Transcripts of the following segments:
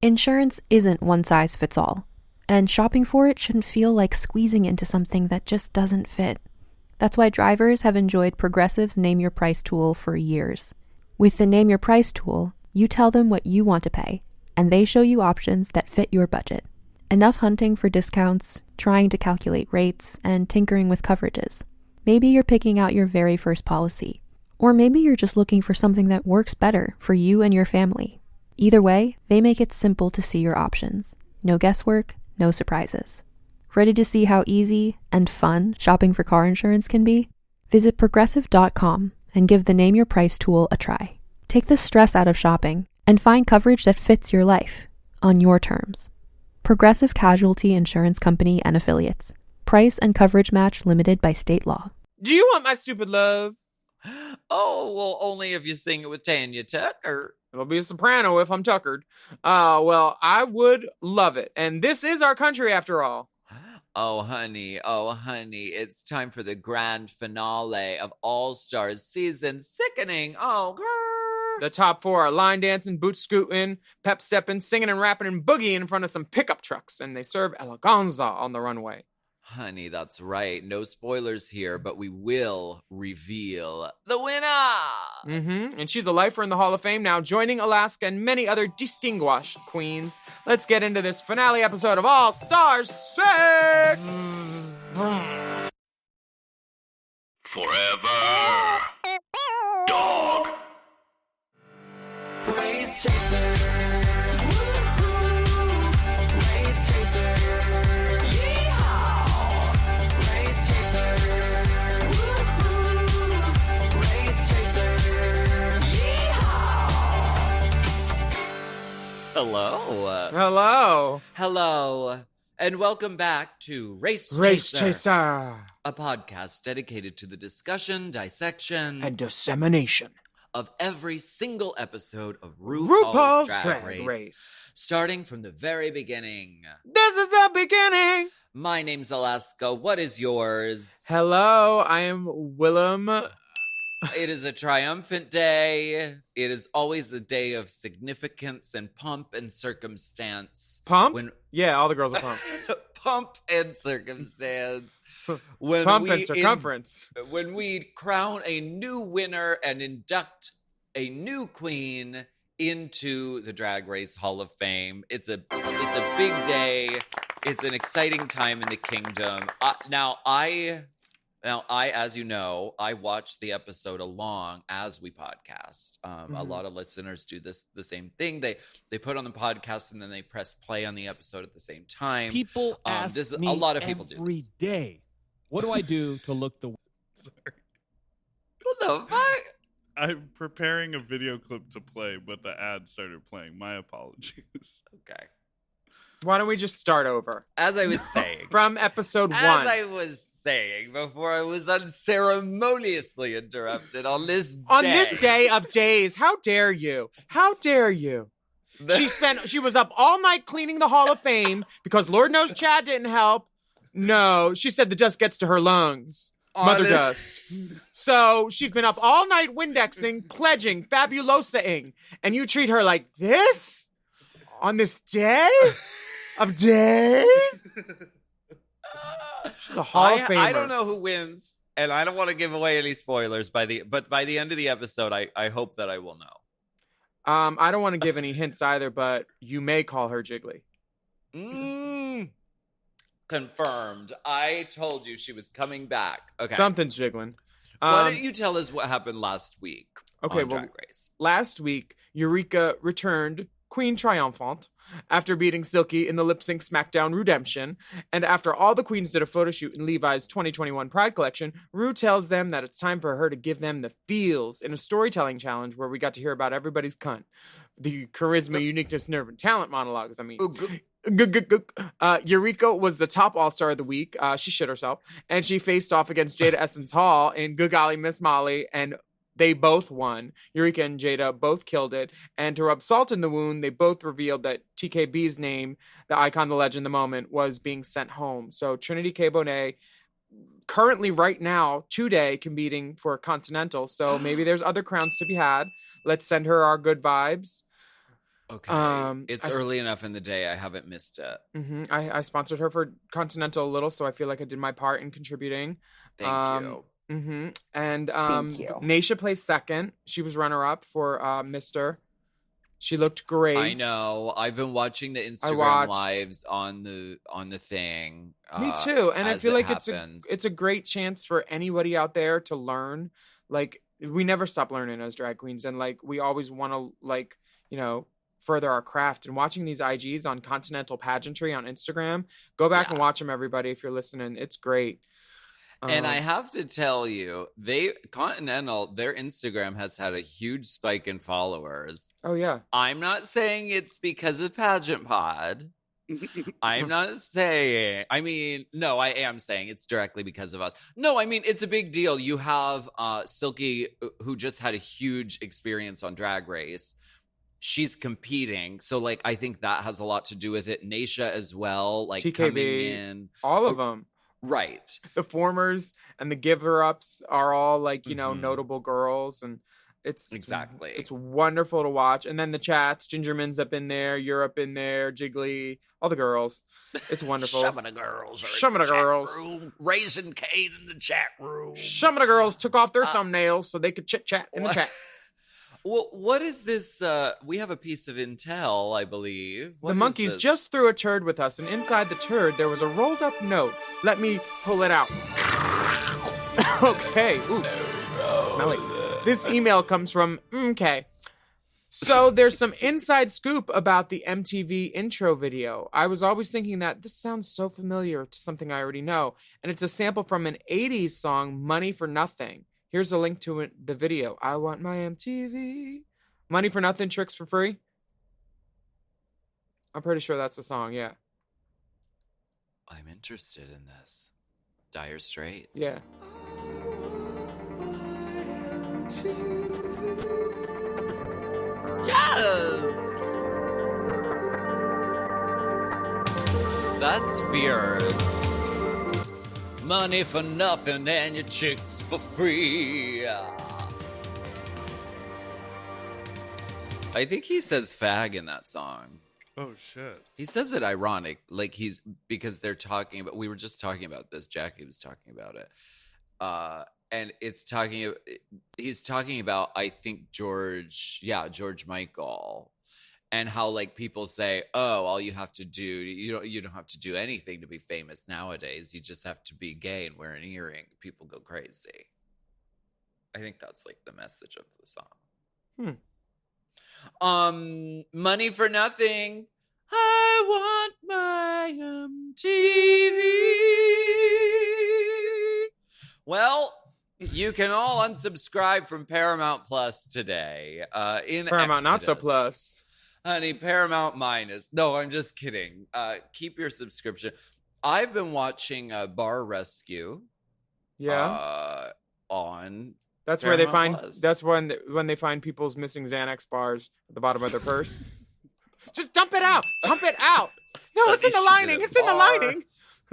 Insurance isn't one size fits all, and shopping for it shouldn't feel like squeezing into something that just doesn't fit. That's why drivers have enjoyed Progressive's Name Your Price tool for years. With the Name Your Price tool, you tell them what you want to pay, and they show you options that fit your budget. Enough hunting for discounts, trying to calculate rates, and tinkering with coverages. Maybe you're picking out your very first policy, or maybe you're just looking for something that works better for you and your family. Either way, they make it simple to see your options. No guesswork, no surprises. Ready to see how easy and fun shopping for car insurance can be? Visit Progressive.com and give the Name Your Price tool a try. Take the stress out of shopping and find coverage that fits your life, on your terms. Progressive Casualty Insurance Company and Affiliates. Price and coverage match limited by state law. Do you want my stupid love? Oh, well, only if you sing it with Tanya Tucker. It'll be a soprano if I'm tuckered. Well, I would love it. And this is our country after all. Oh, honey, it's time for the grand finale of All Stars season. Sickening. Oh, girl. The top four are line dancing, boot scooting, pep stepping, singing and rapping and boogieing in front of some pickup trucks. And they serve eleganza on the runway. Honey, that's right. No spoilers here, but we will reveal the winner. And she's a lifer in the Hall of Fame now, joining Alaska and many other distinguished queens. Let's get into this finale episode of All Stars 6! Forever. Dog. Race chaser. Woo-hoo. Race chaser. Hello, and welcome back to Race Chaser, a podcast dedicated to the discussion, dissection, and dissemination of every single episode of RuPaul's Drag Race, starting from the very beginning. This is the beginning. My name's Alaska. What is yours? Hello, I am Willam. It is a triumphant day. It is always a day of significance and pomp and circumstance. Pump? Yeah, all the girls are pumped. Pomp and circumstance. Pump and circumference. When we crown a new winner and induct a new queen into the Drag Race Hall of Fame. It's a big day. It's an exciting time in the kingdom. Now, as you know, I watch the episode along as we podcast. A lot of listeners do the same thing. They put on the podcast and then they press play on the episode at the same time. People ask me a lot of people every do this. day, what do I do to look the... Sorry. What the fuck? I'm preparing a video clip to play, but the ad started playing. My apologies. Okay. Why don't we just start over? As I was saying. From episode 1. As I was saying before I was unceremoniously interrupted on this day. On this day of days. How dare you? How dare you? She was up all night cleaning the Hall of Fame because Lord knows Chad didn't help. No, she said the dust gets to her lungs. Mother dust. So she's been up all night Windexing, pledging, fabulosa-ing, and you treat her like this? On this day of days? She's a Hall of Famer. I don't know who wins, and I don't want to give away any spoilers but by the end of the episode, I hope that I will know. I don't want to give any hints either, but you may call her Jiggly. Confirmed. I told you she was coming back. Okay. Something's jiggling. Why don't you tell us what happened last week on Drag Race? Last week, Eureka returned Queen Triumphant after beating Silky in the Lip Sync SmackDown Redemption. And after all the queens did a photo shoot in Levi's 2021 Pride Collection, Ru tells them that it's time for her to give them the feels in a storytelling challenge where we got to hear about everybody's cunt. The charisma, uniqueness, nerve, and talent monologues, I mean. Eureka was the top all-star of the week. She shit herself. And she faced off against Jada Essence Hall in Good Golly Miss Molly, and they both won. Eureka and Jada both killed it. And to rub salt in the wound, they both revealed that TKB's name, the icon, the legend, the moment, was being sent home. So Trinity K. Bonet, currently right now, today, competing for Continental. So maybe there's other crowns to be had. Let's send her our good vibes. Okay. It's early enough in the day. I haven't missed it. I sponsored her for Continental a little, so I feel like I did my part in contributing. Thank you. And Thank you. Naisha placed second. She was runner-up for Mr. She looked great. I know. I've been watching the Instagram lives on the thing. Me too. And I feel like it's a great chance for anybody out there to learn. Like, we never stop learning as drag queens, and like we always want to, like, you know, further our craft. And watching these IGs on Continental Pageantry on Instagram, go back and watch them, everybody, if you're listening. It's great. And I have to tell you, Continental, their Instagram has had a huge spike in followers. Oh, yeah. I'm not saying it's because of Pageant Pod. I'm not saying, I mean, no, I am saying it's directly because of us. No, I mean, it's a big deal. You have Silky, who just had a huge experience on Drag Race. She's competing. So, like, I think that has a lot to do with it. Naisha as well, like, TKB, coming in. All of them. Right. The formers and the giver-ups are all, like, you know, notable girls. And it's wonderful to watch. And then the chats, Gingerman's up in there, you're up in there, Jiggly, all the girls. It's wonderful. Some of the girls are Some in of the girls. room, raising Kate in the chat room. Some of the girls took off their thumbnails so they could chit-chat in the chat. Well, what is this? We have a piece of intel, I believe. The monkeys just threw a turd with us, and inside the turd, there was a rolled-up note. Let me pull it out. Okay. Ooh. Smelly. This email comes from MK. So there's some inside scoop about the MTV intro video. I was always thinking that this sounds so familiar to something I already know, and it's a sample from an 80s song, Money for Nothing. Here's a link to the video. I want my MTV. Money for Nothing, Tricks for Free. I'm pretty sure that's the song, yeah. I'm interested in this. Dire Straits. Yeah. Yes! That's fierce. Money for nothing and your chicks for free. I think he says fag in that song. Oh, shit. He says it ironic, like because they're talking about, we were just talking about this, Jackie was talking about it. And he's talking about, I think, George Michael. And how, like, people say, oh, all you have to do, you don't have to do anything to be famous nowadays. You just have to be gay and wear an earring. People go crazy. I think that's, like, the message of the song. Money for Nothing. I want my MTV. Well, you can all unsubscribe from Paramount Plus today. In Paramount Not So Exodus. Plus. Honey, Paramount Minus. No, I'm just kidding. Keep your subscription. I've been watching Bar Rescue. Yeah. On. That's Paramount where they find. Plus. That's when they find people's missing Xanax bars at the bottom of their purse. Just dump it out. Dump it out. No, So it's in the she lining. did a It's in the bar. lining.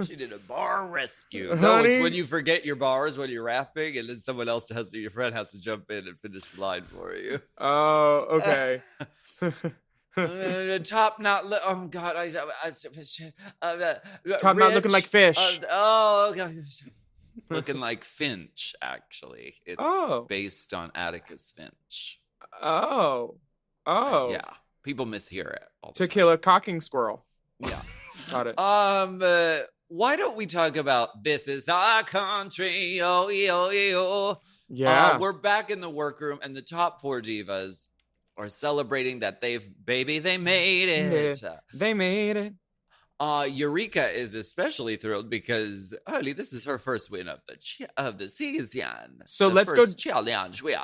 She did a bar rescue. No, Honey. it's when you forget your bars when you're rapping, and then someone else your friend has to jump in and finish the line for you. Oh, okay. Top not. Oh God, Top not looking like fish. Oh God, looking like Finch. Actually, it's based on Atticus Finch. Oh. Yeah, people mishear it. All the To time. kill a cocking squirrel. Yeah. Got it. Why don't we talk about This Is Our Country? Oh, Yeah. we're back in the workroom, and the top 4 divas are celebrating that they made it. They made it. Eureka is especially thrilled because early this is her first win of the season. So The let's go- first challenge win.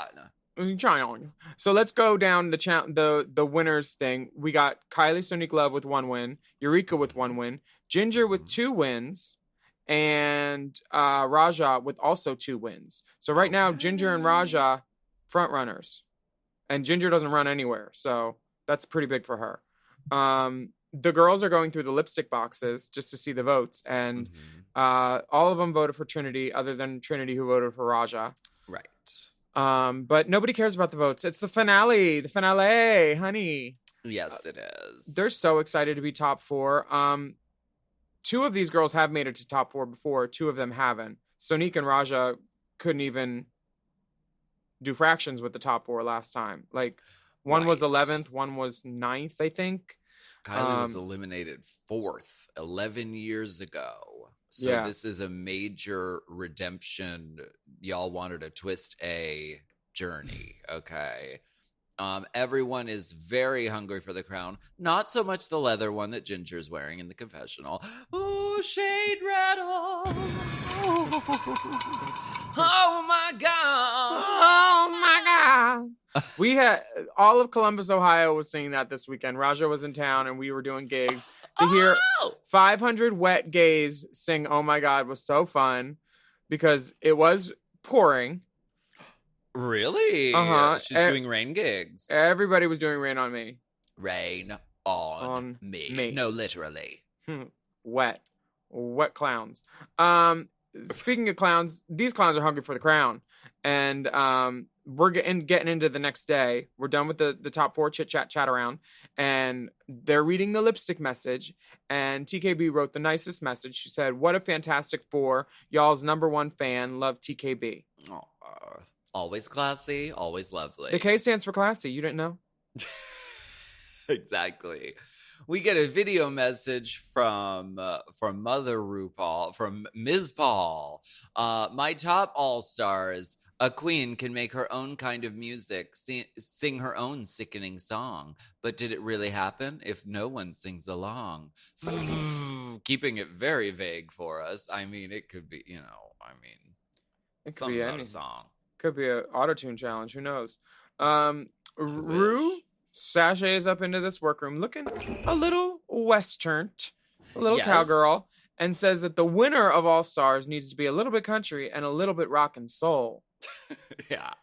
So let's go down the winners thing. We got Kylie Sonique Love with 1 win, Eureka with 1 win, Ginger with 2 wins, and Raja with also 2 wins. So right now, Ginger and Raja front runners, and Ginger doesn't run anywhere, so that's pretty big for her. The girls are going through the lipstick boxes just to see the votes, and all of them voted for Trinity, other than Trinity, who voted for Raja. Right. But nobody cares about the votes. It's the finale, honey. Yes, it is. They're so excited to be top 4. 2 of these girls have made it to top 4 before. 2 of them haven't. Sonique and Raja couldn't even do fractions with the top 4 last time. Like, one was 11th, one was 9th, I think. Kylie was eliminated 4th 11 years ago. So this is a major redemption. Y'all wanted a twist A journey, okay? Everyone is very hungry for the crown. Not so much the leather one that Ginger's wearing in the confessional. Oh, shade rattle. Oh my God. Oh my God. We had all of Columbus, Ohio was singing that this weekend. Raja was in town and we were doing gigs. To hear 500 wet gays sing Oh My God was so fun because it was pouring. Really? Uh-huh. She's doing rain gigs. Everybody was doing Rain on Me. Rain on me. No, literally. Wet clowns. Speaking of clowns, these clowns are hungry for the crown. And we're getting into the next day. We're done with the top 4 chat around. And they're reading the lipstick message. And TKB wrote the nicest message. She said, "What a fantastic 4. Y'all's #1 fan. Love TKB." Oh, always classy, always lovely. The K stands for classy. You didn't know? Exactly. We get a video message from Mother RuPaul, from Ms. Paul. My top all-stars, a queen can make her own kind of music, sing her own sickening song. But did it really happen if no one sings along? Keeping it very vague for us. I mean, it could be, It could be any song. Could be an auto-tune challenge. Who knows? Rue sashays up into this workroom looking a little western, a little cowgirl, and says that the winner of All Stars needs to be a little bit country and a little bit rock and soul. Yeah.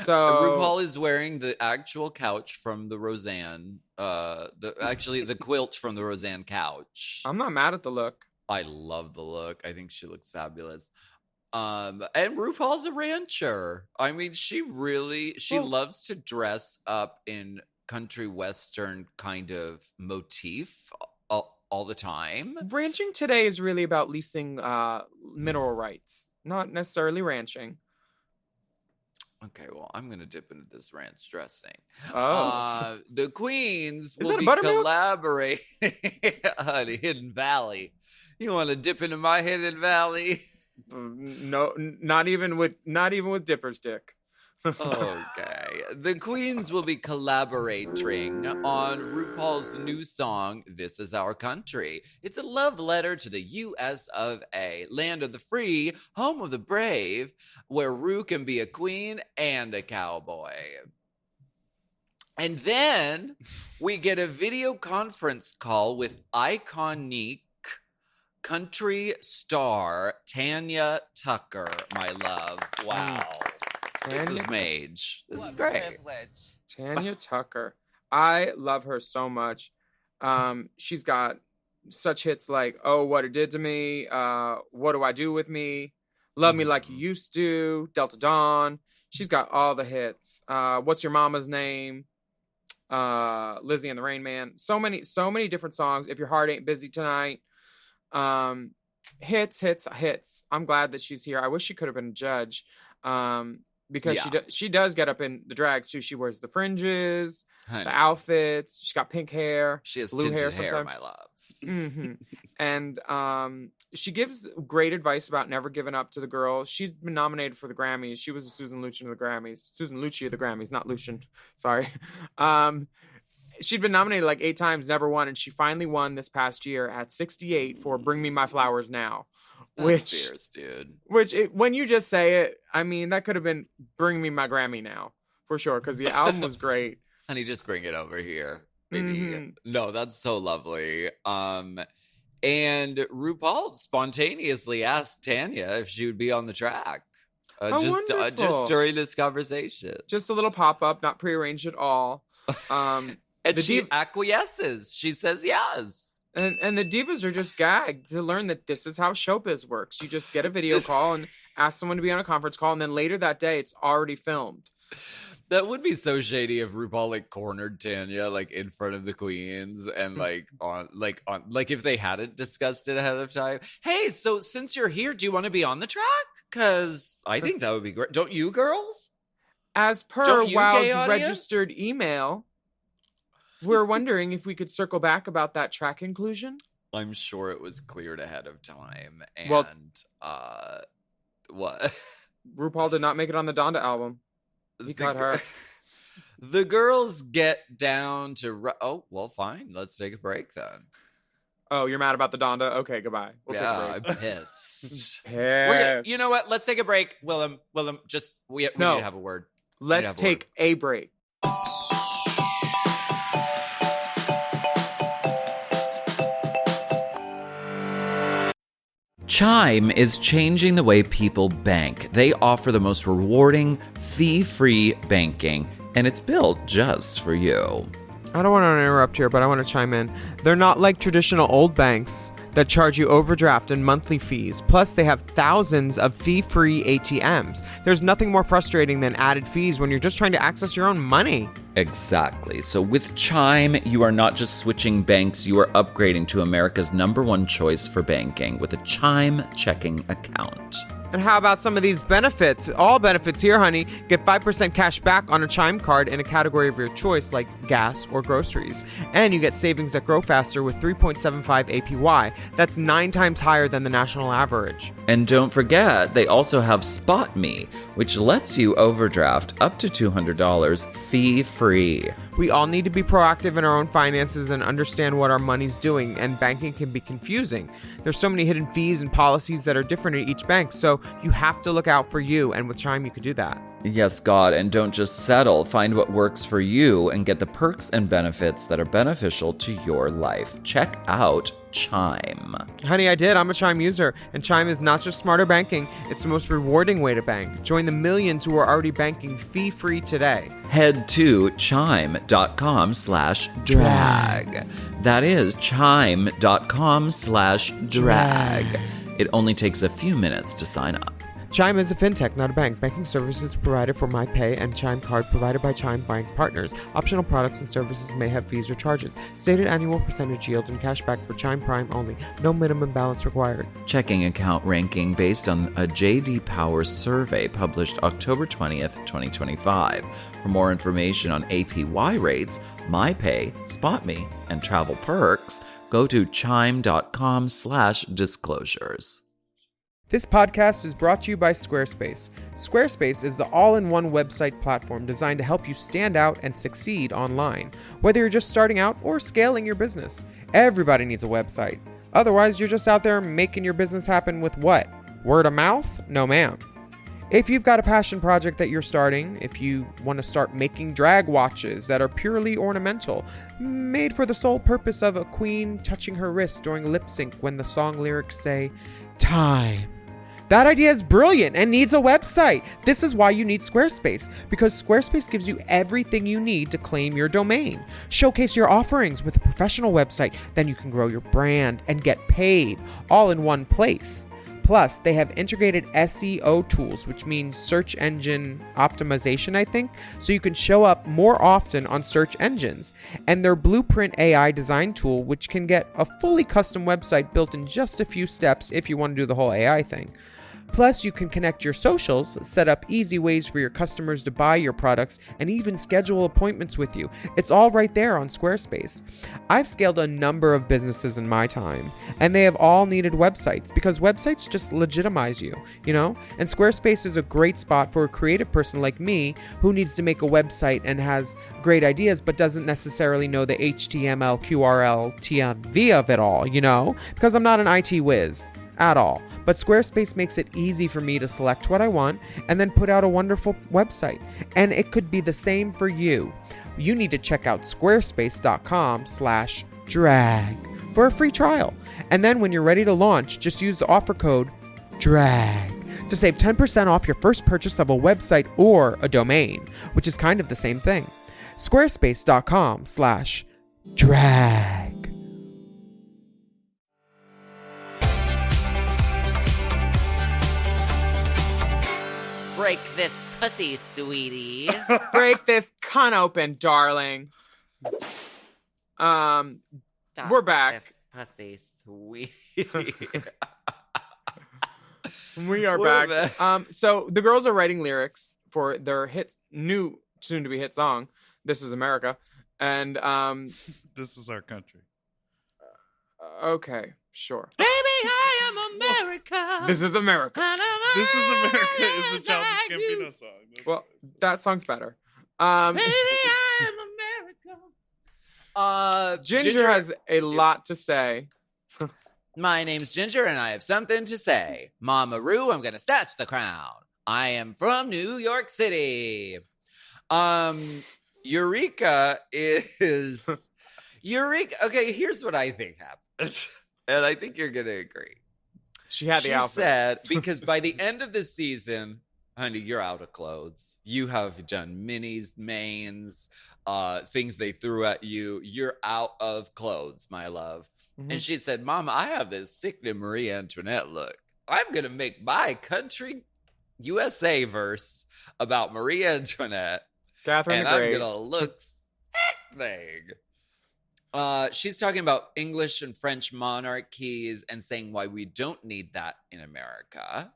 So RuPaul is wearing the actual couch from the Roseanne, the quilt from the Roseanne couch. I'm not mad at the look. I love the look. I think she looks fabulous. And RuPaul's a rancher. I mean, she loves to dress up in country western kind of motif all the time. Ranching today is really about leasing mineral rights, not necessarily ranching. Okay, well, I'm going to dip into this ranch dressing. Oh. The queens Is will that a be buttermilk? collaborating on a Hidden Valley. You want to dip into my Hidden Valley? No, not even with Dipper's dick. Okay. The queens will be collaborating on RuPaul's new song, This Is Our Country. It's a love letter to the US of A, land of the free, home of the brave, where Ru can be a queen and a cowboy. And then we get a video conference call with iconic country star Tanya Tucker, my love. Wow. This is mage. This is great. Tanya Tucker. I love her so much. She's got such hits like Oh, What It Did to Me, What Do I Do With Me, Love Me Like You Used to, Delta Dawn. She's got all the hits. What's Your Mama's Name? Lizzie and the Rain Man. So many different songs. If Your Heart Ain't Busy Tonight. Hits. I'm glad that she's here. I wish she could have been a judge. Because she does get up in the drags too. She wears the fringes, the outfits. She's got pink hair. She has blue tinted hair, hair, my love. Mm-hmm. And she gives great advice about never giving up to the girls. She's been nominated for the Grammys. She was a Susan Lucci of the Grammys, not Lucian. Sorry. She'd been nominated like 8 times, never won, and she finally won this past year at 68 for Bring Me My Flowers Now. That's fierce, dude. When you just say it, I mean, that could have been Bring Me My Grammy Now, for sure, because the album was great. Honey, just bring it over here, baby. Mm-hmm. No, that's so lovely. And RuPaul spontaneously asked Tanya if she would be on the track. Just during this conversation. Just a little pop-up, not prearranged at all. And she acquiesces. She says yes. And the divas are just gagged to learn that this is how showbiz works. You just get a video call and ask someone to be on a conference call, and then later that day, it's already filmed. That would be so shady if RuPaul like cornered Tanya like in front of the queens and like on if they hadn't discussed it ahead of time. Hey, so since you're here, do you want to be on the track? Because I think that would be great. Don't you, girls? As per WOW's registered email, we're wondering if we could circle back about that track inclusion. I'm sure it was cleared ahead of time. And what? RuPaul did not make it on the Donda album. He cut her. The girls get down to... Oh, well, fine. Let's take a break then. Oh, you're mad about the Donda? Okay, goodbye. We'll take a break. I'm pissed. Pissed. You know what? Let's take a break. Willam, just... We need to have a word. Let's take a break. Chime is changing the way people bank. They offer the most rewarding, fee-free banking, and it's built just for you. I don't want to interrupt here, but I want to chime in. They're not like traditional old banks that charge you overdraft and monthly fees. Plus, they have thousands of fee-free ATMs. There's nothing more frustrating than added fees when you're just trying to access your own money. Exactly. So with Chime, you are not just switching banks, you are upgrading to America's #1 choice for banking with a Chime checking account. And how about some of these benefits? All benefits here, honey. Get 5% cash back on a Chime card in a category of your choice, like gas or groceries. And you get savings that grow faster with 3.75 APY. That's 9 times higher than the national average. And don't forget, they also have Spot Me, which lets you overdraft up to $200 fee-free. We all need to be proactive in our own finances and understand what our money's doing, and banking can be confusing. There's so many hidden fees and policies that are different at each bank, so you have to look out for you, and with Chime you can do that. Yes, God, and don't just settle. Find what works for you and get the perks and benefits that are beneficial to your life. Check out Chime. Honey, I did. I'm a Chime user, and Chime is not just smarter banking, it's the most rewarding way to bank. Join the millions who are already banking fee-free today. Head to chime.com/drag. That is chime.com/drag. It only takes a few minutes to sign up. Chime is a fintech, not a bank. Banking services provided for MyPay and Chime Card provided by Chime Bank Partners. Optional products and services may have fees or charges. Stated annual percentage yield and cashback for Chime Prime only. No minimum balance required. Checking account ranking based on a J.D. Power survey published October 20th, 2025. For more information on APY rates, MyPay, SpotMe, and travel perks, go to chime.com/disclosures. This podcast is brought to you by Squarespace. Squarespace is the all-in-one website platform designed to help you stand out and succeed online, whether you're just starting out or scaling your business. Everybody needs a website. Otherwise, you're just out there making your business happen with what? Word of mouth? No, ma'am. If you've got a passion project that you're starting, if you want to start making drag watches that are purely ornamental, made for the sole purpose of a queen touching her wrist during lip sync when the song lyrics say, "Time." That idea is brilliant and needs a website. This is why you need Squarespace, because Squarespace gives you everything you need to claim your domain. Showcase your offerings with a professional website, then you can grow your brand and get paid all in one place. Plus, they have integrated SEO tools, which means search engine optimization, I think, so you can show up more often on search engines. And their Blueprint AI design tool, which can get a fully custom website built in just a few steps if you want to do the whole AI thing. Plus, you can connect your socials, set up easy ways for your customers to buy your products, and even schedule appointments with you. It's all right there on Squarespace. I've scaled a number of businesses in my time, and they have all needed websites because websites just legitimize you, you know? And Squarespace is a great spot for a creative person like me who needs to make a website and has great ideas but doesn't necessarily know the HTML, QRL, TMV of it all, you know? Because I'm not an IT whiz at all. But Squarespace makes it easy for me to select what I want and then put out a wonderful website. And it could be the same for you. You need to check out squarespace.com/drag for a free trial. And then when you're ready to launch, just use the offer code DRAG to save 10% off your first purchase of a website or a domain, which is kind of the same thing. Squarespace.com/drag. Break this pussy, sweetie. Break this cunt open, darling. We're back. This pussy, sweetie. We are We're back. So the girls are writing lyrics for their new soon-to-be hit song, "This Is America," and This is our country. okay, sure. Baby, I am America. This is America. This is America is a Childish Gambino song. That's Well, nice. that song's better. Baby, I am America. Ginger has a lot to say. My name's Ginger, and I have something to say. Mama Roo, I'm gonna snatch the crown. I am from New York City. Eureka is Eureka. Okay, here's what I think happened, and I think you're gonna agree. She had the She outfit. said, because by the end of the season, honey, you're out of clothes. You have done minis, mains, things they threw at you. You're out of clothes, my love. Mhm. And she said, Mama, I have this sickening Marie Antoinette look. I'm going to make my country USA verse about Marie Antoinette. Catherine And the I'm Great. going to look sickening. She's talking about English and French monarchies and saying why we don't need that in America.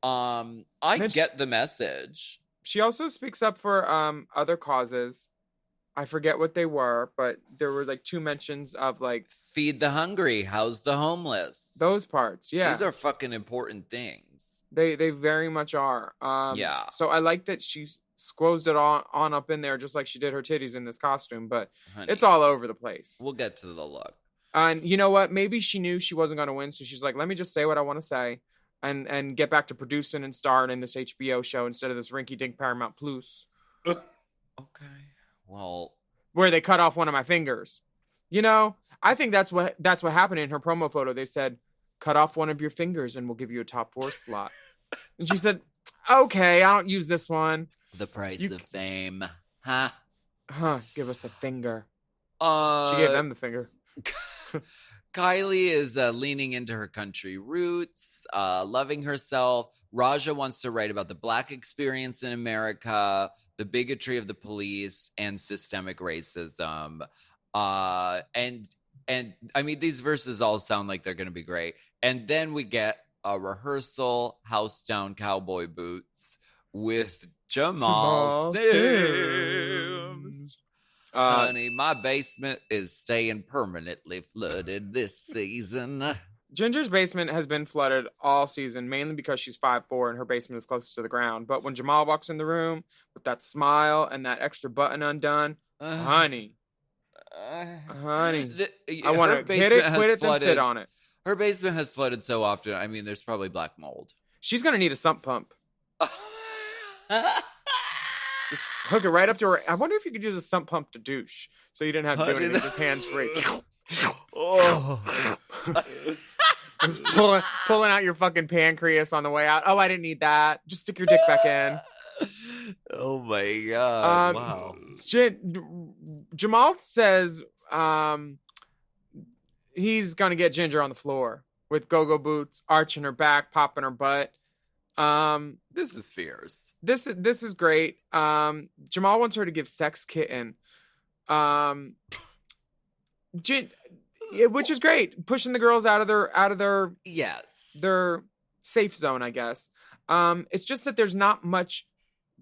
I Mitch- get the message. She also speaks up for other causes. I forget what they were, but there were like 2 mentions of like Feed the hungry, house the homeless. those parts. Yeah, These are fucking important things. they very much are. Yeah. So I like that she squozed it on up in there just like she did her titties in this costume, but Honey, it's all over the place. we'll get to the look. And you know what? Maybe she knew she wasn't going to win, so she's like, let me just say what I want to say and get back to producing and starring in this HBO show instead of this rinky-dink Paramount Plus Okay. Well, where they cut off one of my fingers. You know, I think that's what happened in her promo photo. They said, cut off one of your fingers and we'll give you a top 4 slot. And she said, okay, I don't use this one. the price You- of fame. Huh? Give us a finger. She She gave them the finger. Kylie is leaning into her country roots, loving herself. Raja wants to write about the Black experience in America, the bigotry of the police, and systemic racism. And I mean, these verses all sound like they're going to be great. And then we get a rehearsal, house down cowboy boots with Jamal Sims. Honey, my basement is staying permanently flooded this season. Ginger's basement has been flooded all season, mainly because she's 5'4" and her basement is closest to the ground. But when Jamal walks in the room with that smile and that extra button undone, honey, I want to hit it, quit it, then sit on it. Her basement has flooded so often. I mean, there's probably black mold. She's going to need a sump pump. Just hook it right up to her. I wonder if you could use a sump pump to douche so you didn't have to do Honey, anything, just hands free. Oh. Just pulling out your fucking pancreas on the way out. Oh, I didn't need that. Just stick your dick back in. Oh my god! Wow. Jamal says he's gonna get Ginger on the floor with go-go boots, arching her back, popping her butt. This is fierce. This is great. Jamal wants her to give Sex Kitten. Which is great. Pushing the girls out of their Yes. their safe zone, I guess. It's just that there's not much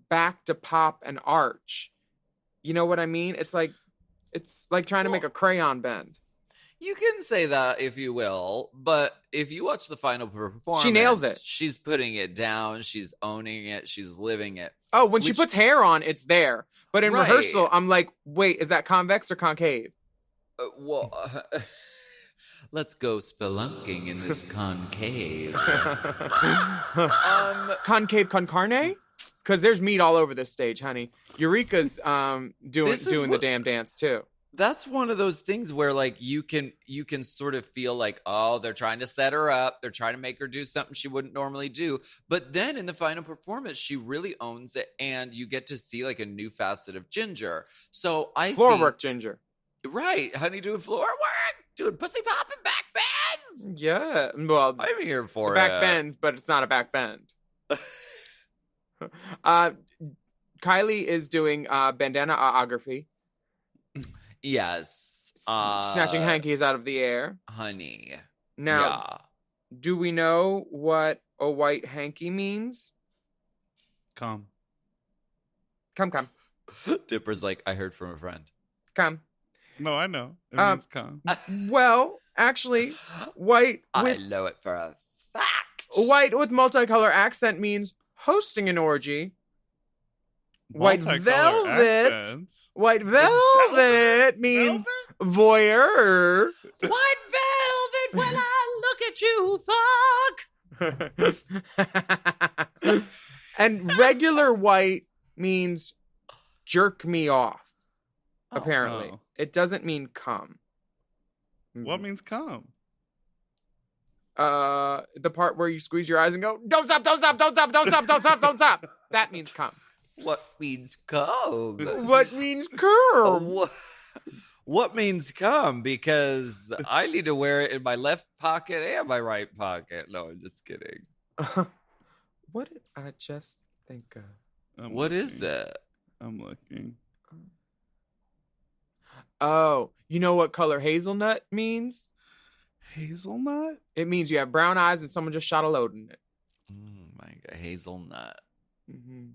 back to pop and arch. You know what I mean? It's like trying to make a crayon bend. You can say that if you will, but if you watch the final performance, She nails it. She's putting it down. She's owning it. She's living it. Oh, when she Which- puts hair on, it's there. But in Right. rehearsal, I'm like, wait, is that convex or concave? Let's go spelunking in this concave. Concave con carne? Because there's meat all over this stage, honey. Eureka's doing This is the what- damn dance too. That's one of those things where like you can sort of feel like, oh, they're trying to set her up. They're trying to make her do something she wouldn't normally do. But then in the final performance, she really owns it, and you get to see like a new facet of Ginger. So I Floor think, work, Ginger. right, honey, doing floor work, doing pussy popping back bends. Yeah. Well, I'm here for back it. bends, but it's not a back bend. Kylie is doing bandana-ography. Yes. Snatching hankies out of the air. Honey. Now, do we know what a white hanky means? Come. Come. Dipper's like, I heard from a friend. Come. No, I know. It means come. Well, actually, white I with know it for a fact. white with multicolor accent means hosting an orgy. White Multicolor velvet. accents. White velvet means voyeur. White velvet, when I look at you, fuck. And regular white means jerk me off, apparently. Oh. It doesn't mean come. What means come? The part where you squeeze your eyes and go, don't stop, don't stop, don't stop, don't stop, don't stop, don't stop. That means come. What means come? What means come? What means come? Because I need to wear it in my left pocket and my right pocket. No, I'm just kidding. What did I just think of? What is it? I'm looking. Oh, you know what color hazelnut means? Hazelnut? It means you have brown eyes and someone just shot a load in it. My God, hazelnut. Mm-hmm.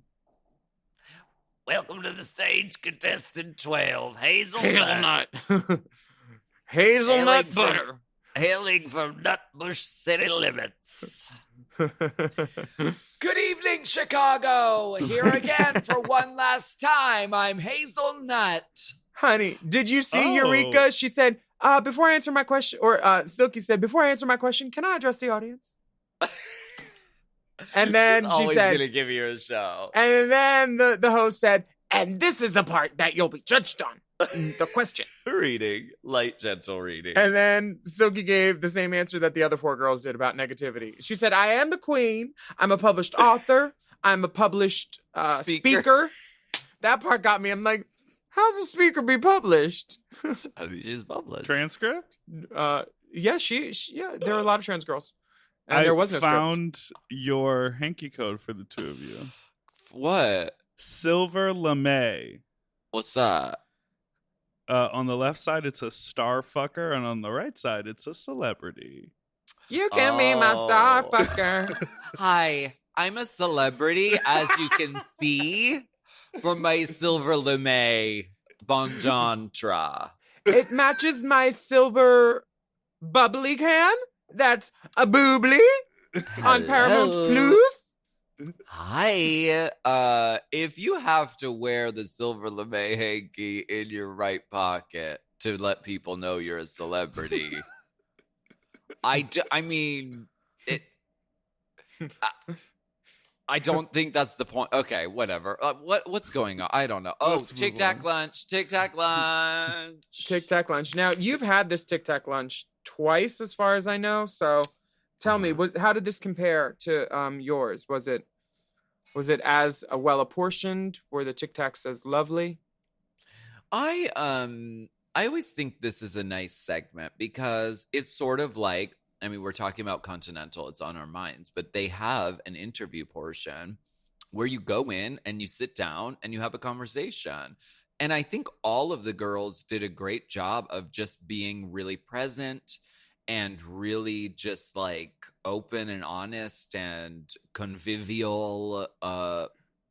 Welcome to the stage, contestant 12, hazelnut. Hazelnut butter. Hailing from Nutbush City limits. Good evening, Chicago. Here again for one last time. I'm Hazelnut. Honey, did you see Oh. Eureka? She said, before I answer my question, or Silky said, before I answer my question, can I address the audience? And then She's she always said, gonna give you a show. and then the host said, and this is the part that you'll be judged on. The question. Reading, light, gentle reading. And then Silky gave the same answer that the other four girls did about negativity. She said, I am the queen. I'm a published author. I'm a published speaker. That part got me. I'm like, how's a speaker be published? She's published. Transcript? Yeah, yeah, there are a lot of trans girls. And there was no script. found your hanky code for the two of you. What? Silver lame. What's that? On the left side, it's a star fucker, and on the right side, it's a celebrity. You can be my star fucker. Hi, I'm a celebrity, as you can see from my silver lame bandantra. It matches my silver bubbly can. That's a boobly on Paramount Plus. Hi. If you have to wear the silver lame hanky in your right pocket to let people know you're a celebrity, I mean, I don't think that's the point. Okay, whatever. What's going on? I don't know. Oh, Let's move Tic Tac on. lunch. Tic Tac lunch. Tic Tac lunch. Now, you've had this Tic Tac lunch twice, as far as I know. So tell me, how did this compare to yours? Was it as well apportioned? Were the Tic Tacs as lovely? I always think this is a nice segment because it's sort of like, I mean, we're talking about Continental, it's on our minds, but they have an interview portion where you go in and you sit down and you have a conversation. And I think all of the girls did a great job of just being really present and really just like open and honest and convivial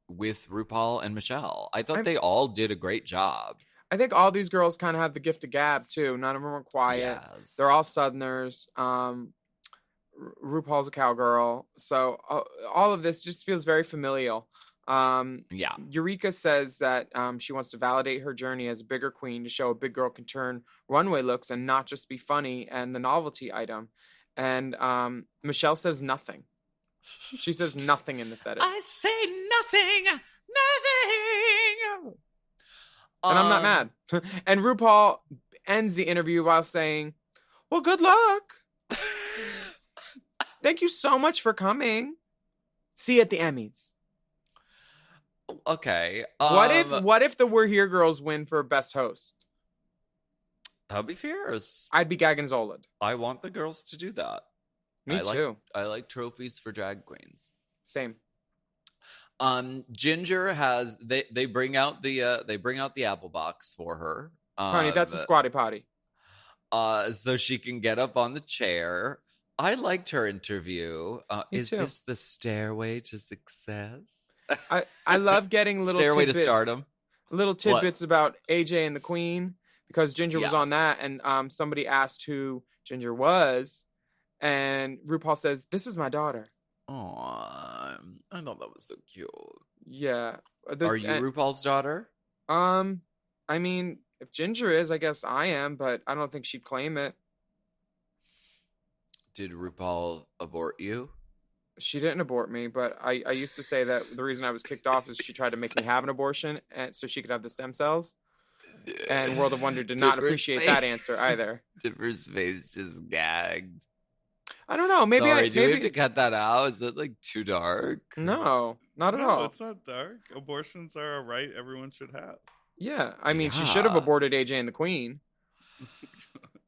with RuPaul and Michelle. I thought they all did a great job. I think all these girls kind of have the gift of gab, too. None of them are quiet. Yes. They're all Southerners. RuPaul's a cowgirl. So all of this just feels very familial. Yeah. Eureka says that she wants to validate her journey as a bigger queen to show a big girl can turn runway looks and not just be funny and the novelty item. And Michelle says nothing. She says nothing in this edit. I say nothing. And I'm not mad. And RuPaul ends the interview while saying, well, good luck. Thank you so much for coming. See you at the Emmys. Okay. What if the We're Here girls win for best host? That'd be fierce. I'd be gagging Zolid. I want the girls to do that. Me too. I like trophies for drag queens. Same. Ginger has they bring out the apple box for her. Honey, that's a squatty potty. So she can get up on the chair. I liked her interview. Is too. this the stairway to success? I love getting little stairway tidbits, to stardom. Little tidbits about AJ and the Queen, because Ginger was on Yes. that, and somebody asked who Ginger was, and RuPaul says, "This is my daughter." Aw, I thought that was so cute. Yeah. Are you RuPaul's daughter? I mean, if Ginger is, I guess I am, but I don't think she'd claim it. Did RuPaul abort you? She didn't abort me, but I used to say that the reason I was kicked off is she tried to make me have an abortion and so she could have the stem cells. And World of Wonder did not Diver's appreciate that face. answer either. Diver's face just gagged. I don't know. Maybe Sorry, do we maybe have to cut that out? Is it like too dark? no, not at No, all. it's not dark. Abortions are a right everyone should have. Yeah, I mean, she should have Yeah. aborted AJ and the Queen.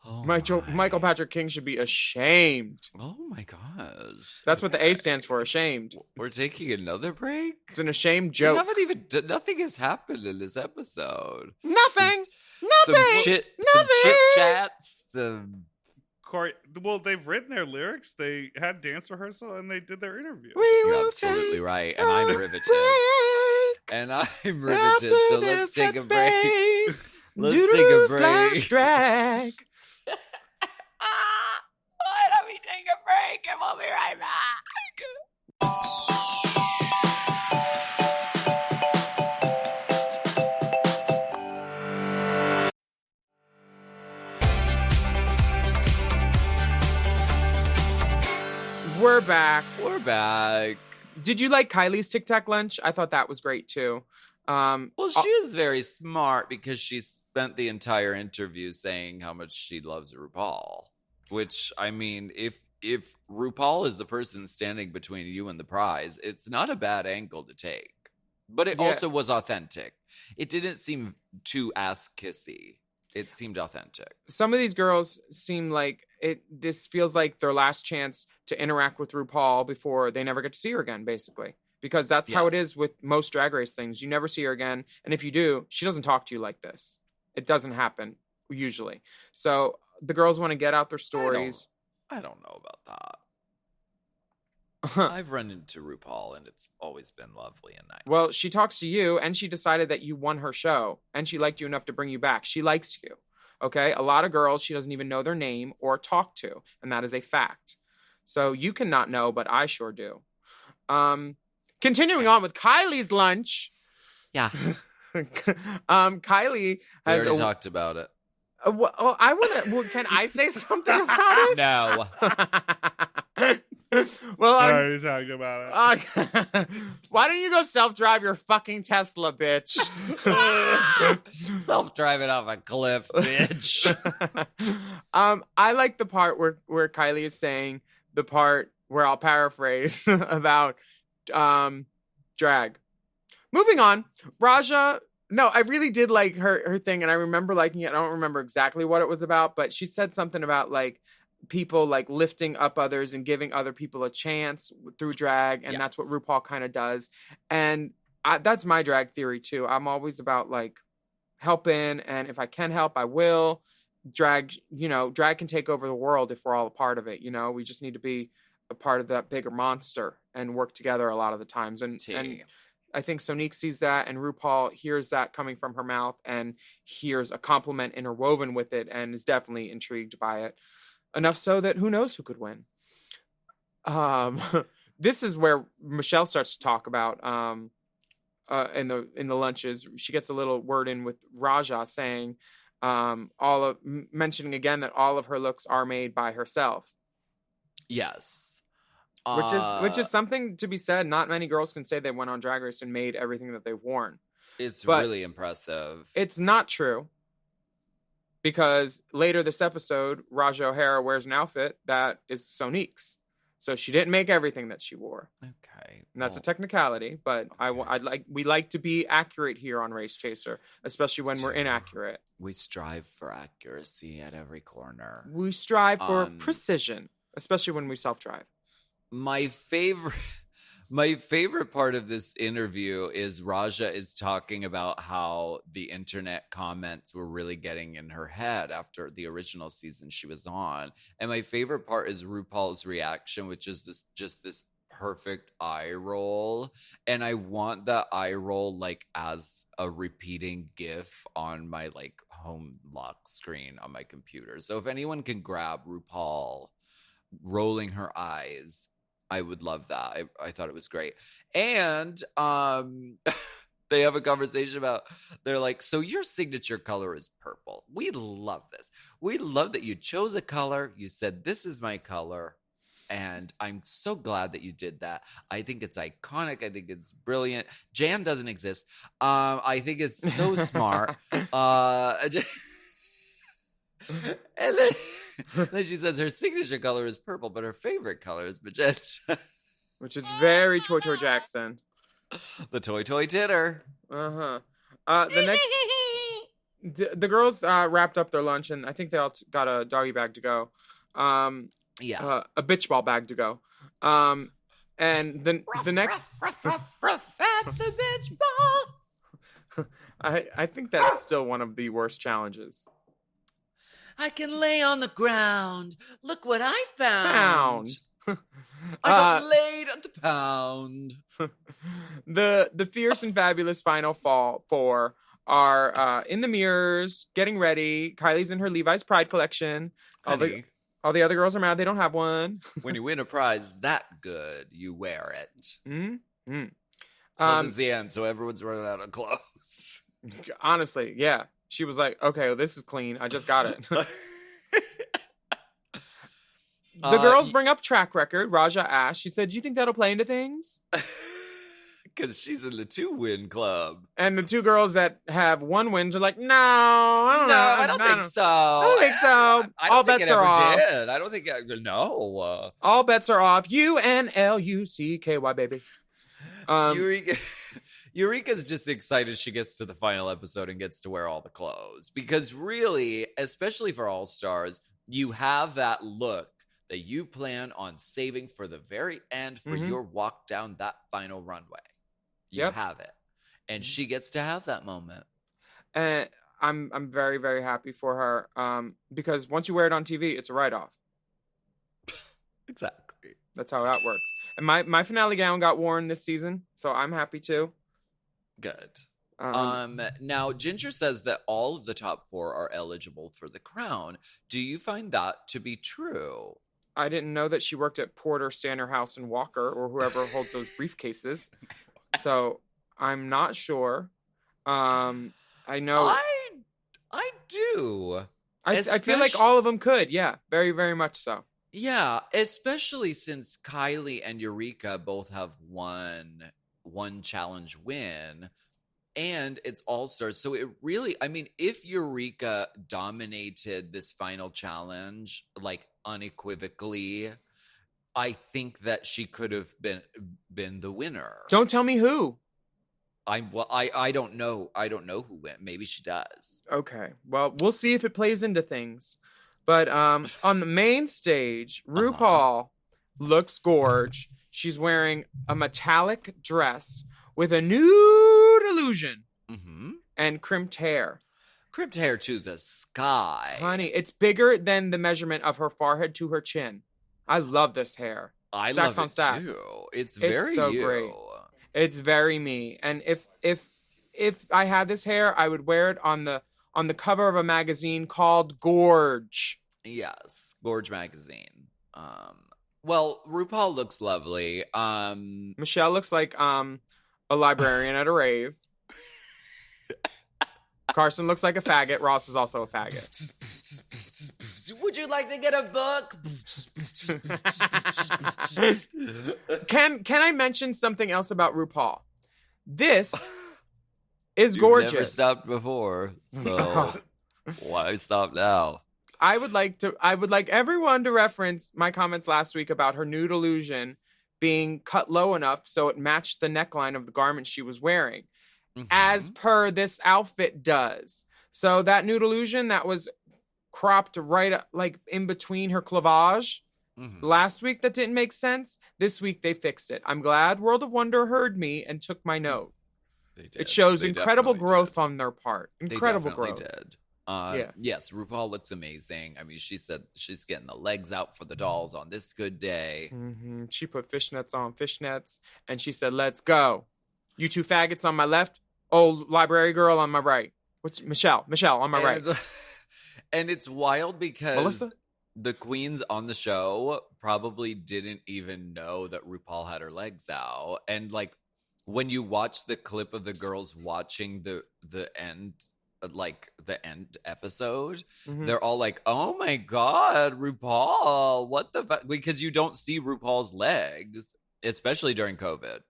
Oh Michael Patrick King should be ashamed. Oh my gosh. That's what the A stands for, ashamed. We're taking another break? It's an ashamed We joke. haven't even nothing has happened in this episode. Nothing. Some chit chats. Corey, well, they've written their lyrics. They had dance rehearsal and they did their interview. You're absolutely right, and I'm riveted. And I'm riveted. So let's take a break. Let's take a break. Drag. Why don't we take a break and we'll be right back? We're back. We're back. Did you like Kylie's Tic Tac lunch? I thought that was great too. Well, she is very smart because she spent the entire interview saying how much she loves RuPaul. Which, I mean, if RuPaul is the person standing between you and the prize, it's not a bad angle to take. But it also was authentic. It didn't seem too ass-kissy. It seemed authentic. Some of these girls seem like this feels like their last chance to interact with RuPaul before they never get to see her again, basically. Because that's how it is with most Drag Race things. You never see her again. And if you do, she doesn't talk to you like this. It doesn't happen, usually. So the girls want to get out their stories. I don't know about that. I've run into RuPaul, and it's always been lovely and nice. Well, she talks to you, and she decided that you won her show, and she liked you enough to bring you back. She likes you, okay? A lot of girls, she doesn't even know their name or talk to, and that is a fact. So you cannot know, but I sure do. Continuing on with Kylie's lunch. Yeah. Kylie We has already talked about it. well, I want to. Well, can I say something about it? No. Well, I already talked about it. why don't you go self-drive your fucking Tesla, bitch? Self-driving off a cliff, bitch. I like the part where Kylie is saying the part where I'll paraphrase about drag. Moving on, Raja. No, I really did like her thing, and I remember liking it. I don't remember exactly what it was about, but she said something about like people like lifting up others and giving other people a chance through drag, and that's what RuPaul kind of does. And that's my drag theory too. I'm always about like helping, and if I can help, I will. Drag can take over the world if we're all a part of it. You know, we just need to be a part of that bigger monster and work together a lot of the times. And I think Sonique sees that, and RuPaul hears that coming from her mouth and hears a compliment interwoven with it and is definitely intrigued by it. Enough so that who knows who could win. This is where Michelle starts to talk about in the lunches. She gets a little word in with Raja saying mentioning again that all of her looks are made by herself. Yes. Which is something to be said. Not many girls can say they went on Drag Race and made everything that they've worn. But really impressive. It's not true. Because later this episode, Raja O'Hara wears an outfit that is Sonique's. So she didn't make everything that she wore. Okay. And that's a technicality, but okay. We like to be accurate here on Race Chaser, especially when we're inaccurate. We strive for accuracy at every corner. We strive for precision, especially when we self-drive. My favorite My favorite part of this interview is Raja is talking about how the internet comments were really getting in her head after the original season she was on. And my favorite part is RuPaul's reaction, which is this perfect eye roll. And I want that eye roll like as a repeating GIF on my like home lock screen on my computer. So if anyone can grab RuPaul rolling her eyes, I would love that. I thought it was great. And they have a conversation about, they're like, so your signature color is purple. We love this. We love that you chose a color. You said, this is my color. And I'm so glad that you did that. I think it's iconic. I think it's brilliant. Jan doesn't exist. I think it's so smart. And then she says her signature color is purple, but her favorite color is magenta. Which is very Toy Toy Jackson. The Toy Toy Titter. The next, the girls wrapped up their lunch, and I think they all got a doggy bag to go. Yeah. A bitch ball bag to go. And then the next, the bitch ball. I think that's still one of the worst challenges. I can lay on the ground. Look what I found. I got laid at the pound. The fierce and fabulous final four are in the mirrors, getting ready. Kylie's in her Levi's Pride collection. All the other girls are mad they don't have one. When you win a prize that good, you wear it. Mm-hmm. This is the end, so everyone's running out of clothes. Honestly, yeah. She was like, okay, well, this is clean. I just got it. The girls bring up track record. Raja asked, she said, do you think that'll play into things? Because she's in the 2-win club. And the two girls that have 1 win are like, no, I don't know. I don't think so. I don't think so. All bets are off. I don't think no. All bets are off. UNLUCKY, baby. Eureka's just excited she gets to the final episode and gets to wear all the clothes. Because really, especially for All Stars, you have that look that you plan on saving for the very end for your walk down that final runway. You have it. And she gets to have that moment. And I'm very, very happy for her. Because once you wear it on TV, it's a write-off. Exactly. That's how that works. And my finale gown got worn this season, so I'm happy too. Good. Now, Ginger says that all of the top 4 are eligible for the crown. Do you find that to be true? I didn't know that she worked at Porter, Stanner House, and Walker, or whoever holds those briefcases. So I'm not sure. I know. I do. I feel like all of them could. Yeah, very, very much so. Yeah, especially since Kylie and Eureka both have one challenge win. And it's All Stars. So it really, I mean, if Eureka dominated this final challenge, like unequivocally, I think that she could have been the winner. Don't tell me who. I don't know. I don't know who went. Maybe she does. Okay. Well, we'll see if it plays into things. But on the main stage, RuPaul looks gorge. She's wearing a metallic dress with a nude illusion and crimped hair. Crimped hair to the sky. Honey, it's bigger than the measurement of her forehead to her chin. I love this hair. I stacks love on it stacks. too. It's very so you. Great. It's very me. And if I had this hair, I would wear it on the cover of a magazine called Gorge. Yes, Gorge magazine. Well, RuPaul looks lovely. Michelle looks like a librarian at a rave. Carson looks like a faggot. Ross is also a faggot. Would you like to get a book? Can I mention something else about RuPaul? This is gorgeous. You've never stopped before, so why stop now? I would like everyone to reference my comments last week about her nude illusion being cut low enough so it matched the neckline of the garment she was wearing, as per this outfit does. So that nude illusion that was cropped right like in between her cleavage Last week that didn't make sense. This week they fixed it. I'm glad World of Wonder heard me and took my note. They did. It shows They incredible definitely growth did. on their part. Incredible They growth. definitely did. Yeah. Yes, RuPaul looks amazing. I mean, she said she's getting the legs out for the dolls on this good day. She put fishnets on fishnets, and she said, "Let's go. You two faggots on my left, old library girl on my right. What's Michelle on my right." And it's wild because Melissa? the queens on the show probably didn't even know that RuPaul had her legs out. And like when you watch the clip of the girls watching the end, like the end episode, they're all like, "Oh my God, RuPaul, what the fuck?" Because you don't see RuPaul's legs, especially during COVID.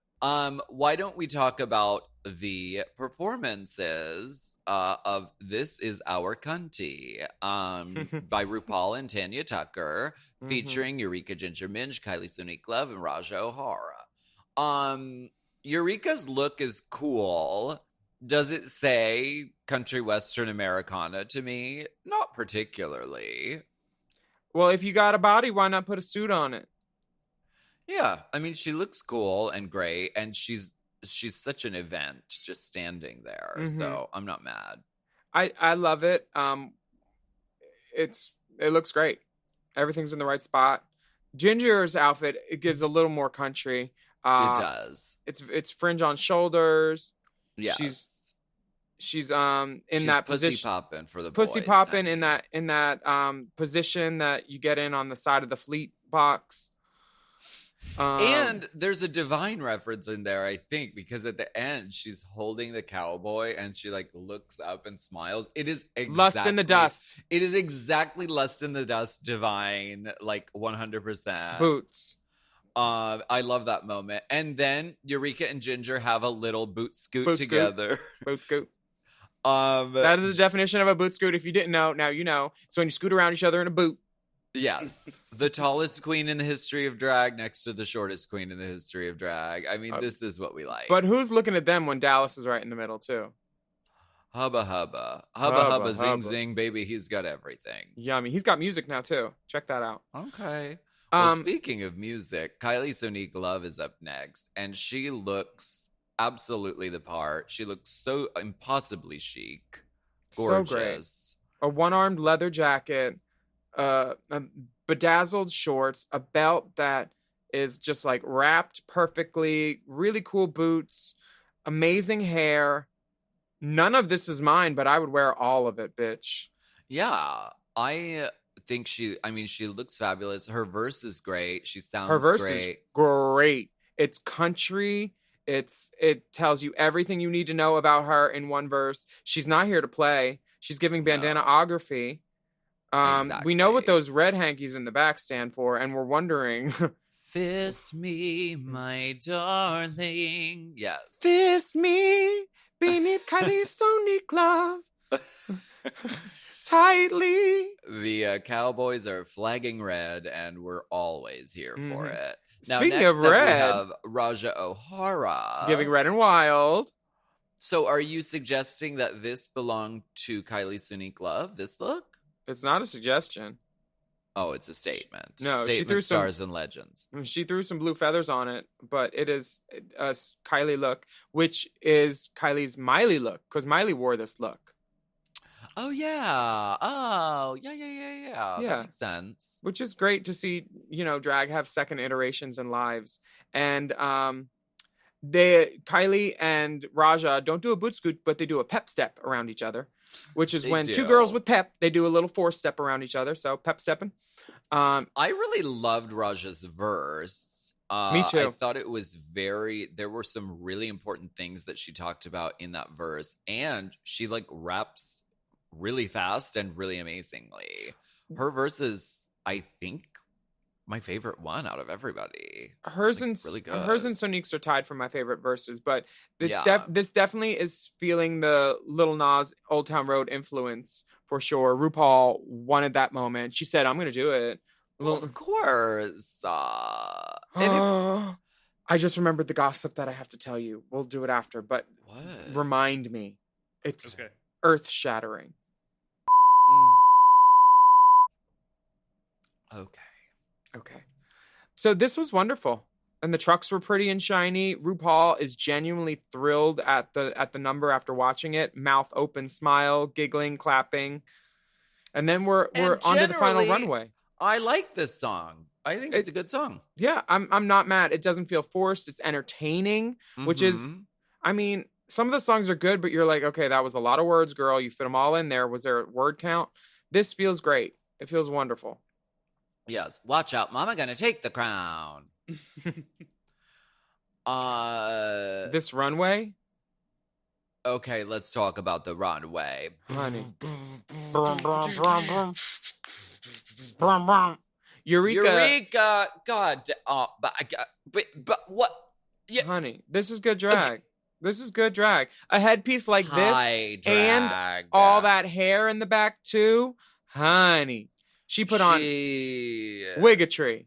Why don't we talk about the performances of This Is Our Cunty by RuPaul and Tanya Tucker, featuring Eureka Ginger Minj, Kylie Sonique Love, and Raja O'Hara. Eureka's look is cool. Does it say country western Americana to me? Not particularly. Well, if you got a body, why not put a suit on it? Yeah, I mean, she looks cool and great, and she's such an event just standing there. So I'm not mad. I love it. It looks great. Everything's in the right spot. Ginger's outfit, it gives a little more country. It does. It's fringe on shoulders. Yeah, she's she's that pussy position. popping for the Pussy boys, popping honey. in that position that you get in on the side of the fleet box. And there's a divine reference in there, I think, because at the end she's holding the cowboy and she like looks up and smiles. It is Lust in the Dust. It is exactly Lust in the Dust, divine, like 100%. Boots. I love that moment. And then Eureka and Ginger have a little boot scoot together. Boot scoot. That is the definition of a boot scoot. If you didn't know, now you know. So when you scoot around each other in a boot. Yes. The tallest queen in the history of drag next to the shortest queen in the history of drag. I mean, this is what we like. But who's looking at them when Dallas is right in the middle, too? Hubba hubba. Hubba hubba zing zing, baby. He's got everything. Yummy. He's got music now, too. Check that out. Okay. Well, speaking of music, Kylie Sonique Love is up next, and she looks absolutely the part. She looks so impossibly chic. Gorgeous. So great. A one-armed leather jacket, bedazzled shorts, a belt that is just like wrapped perfectly, really cool boots, amazing hair. None of this is mine, but I would wear all of it, bitch. Yeah, I think she looks fabulous. Her verse is great. She sounds Her verse great. is great. It's country. It tells you everything you need to know about her in one verse. She's not here to play. She's giving bandanaography. Exactly. We know what those red hankies in the back stand for, and we're wondering. Fist me, my darling. Yes. Fist me beneath Kylie Sonique Love. Tightly. The Cowboys are flagging red, and we're always here for it. Now, Speaking next of up, red, we have Raja O'Hara. giving red and wild. So are you suggesting that this belonged to Kylie Sonique Love, this look? It's not a suggestion. Oh, it's a statement. No, she statement threw some- stars and legends. She threw some blue feathers on it, but it is a Kylie look, which is Kylie's Miley look, because Miley wore this look. Oh, yeah. Oh, yeah. That makes sense. Which is great to see, drag have second iterations and lives. And Kylie and Raja don't do a boot scoot, but they do a pep step around each other, which is when two girls with pep, they do a little four step around each other. So pep stepping. I really loved Raja's verse. Me too. I thought it was there were some really important things that she talked about in that verse. And she like raps really fast and really amazingly. Her verse is, I think, my favorite one out of everybody. Hers and really good. Hers and Sonique's are tied for my favorite verses, but this definitely is feeling the Lil Nas Old Town Road influence for sure. RuPaul wanted that moment. She said, "I'm going to do it." Well, of course. I just remembered the gossip that I have to tell you. We'll do it after, but what? Remind me. It's Okay. earth-shattering. Okay. Okay. So this was wonderful. And the trucks were pretty and shiny. RuPaul is genuinely thrilled at the number after watching it. Mouth open, smile, giggling, clapping. And then we're onto the final runway. I like this song. I think it's a good song. Yeah, I'm not mad. It doesn't feel forced. It's entertaining, which is, I mean, some of the songs are good, but you're like, okay, that was a lot of words, girl. You fit them all in there. Was there a word count? This feels great. It feels wonderful. Yes. Watch out, Mama gonna take the crown. This runway? Okay, let's talk about the runway. Honey. Eureka. God. But what? Yeah. Honey, this is good drag. Okay. This is good drag. A headpiece like this drag. And all that hair in the back too. Honey. She put on wiggatry.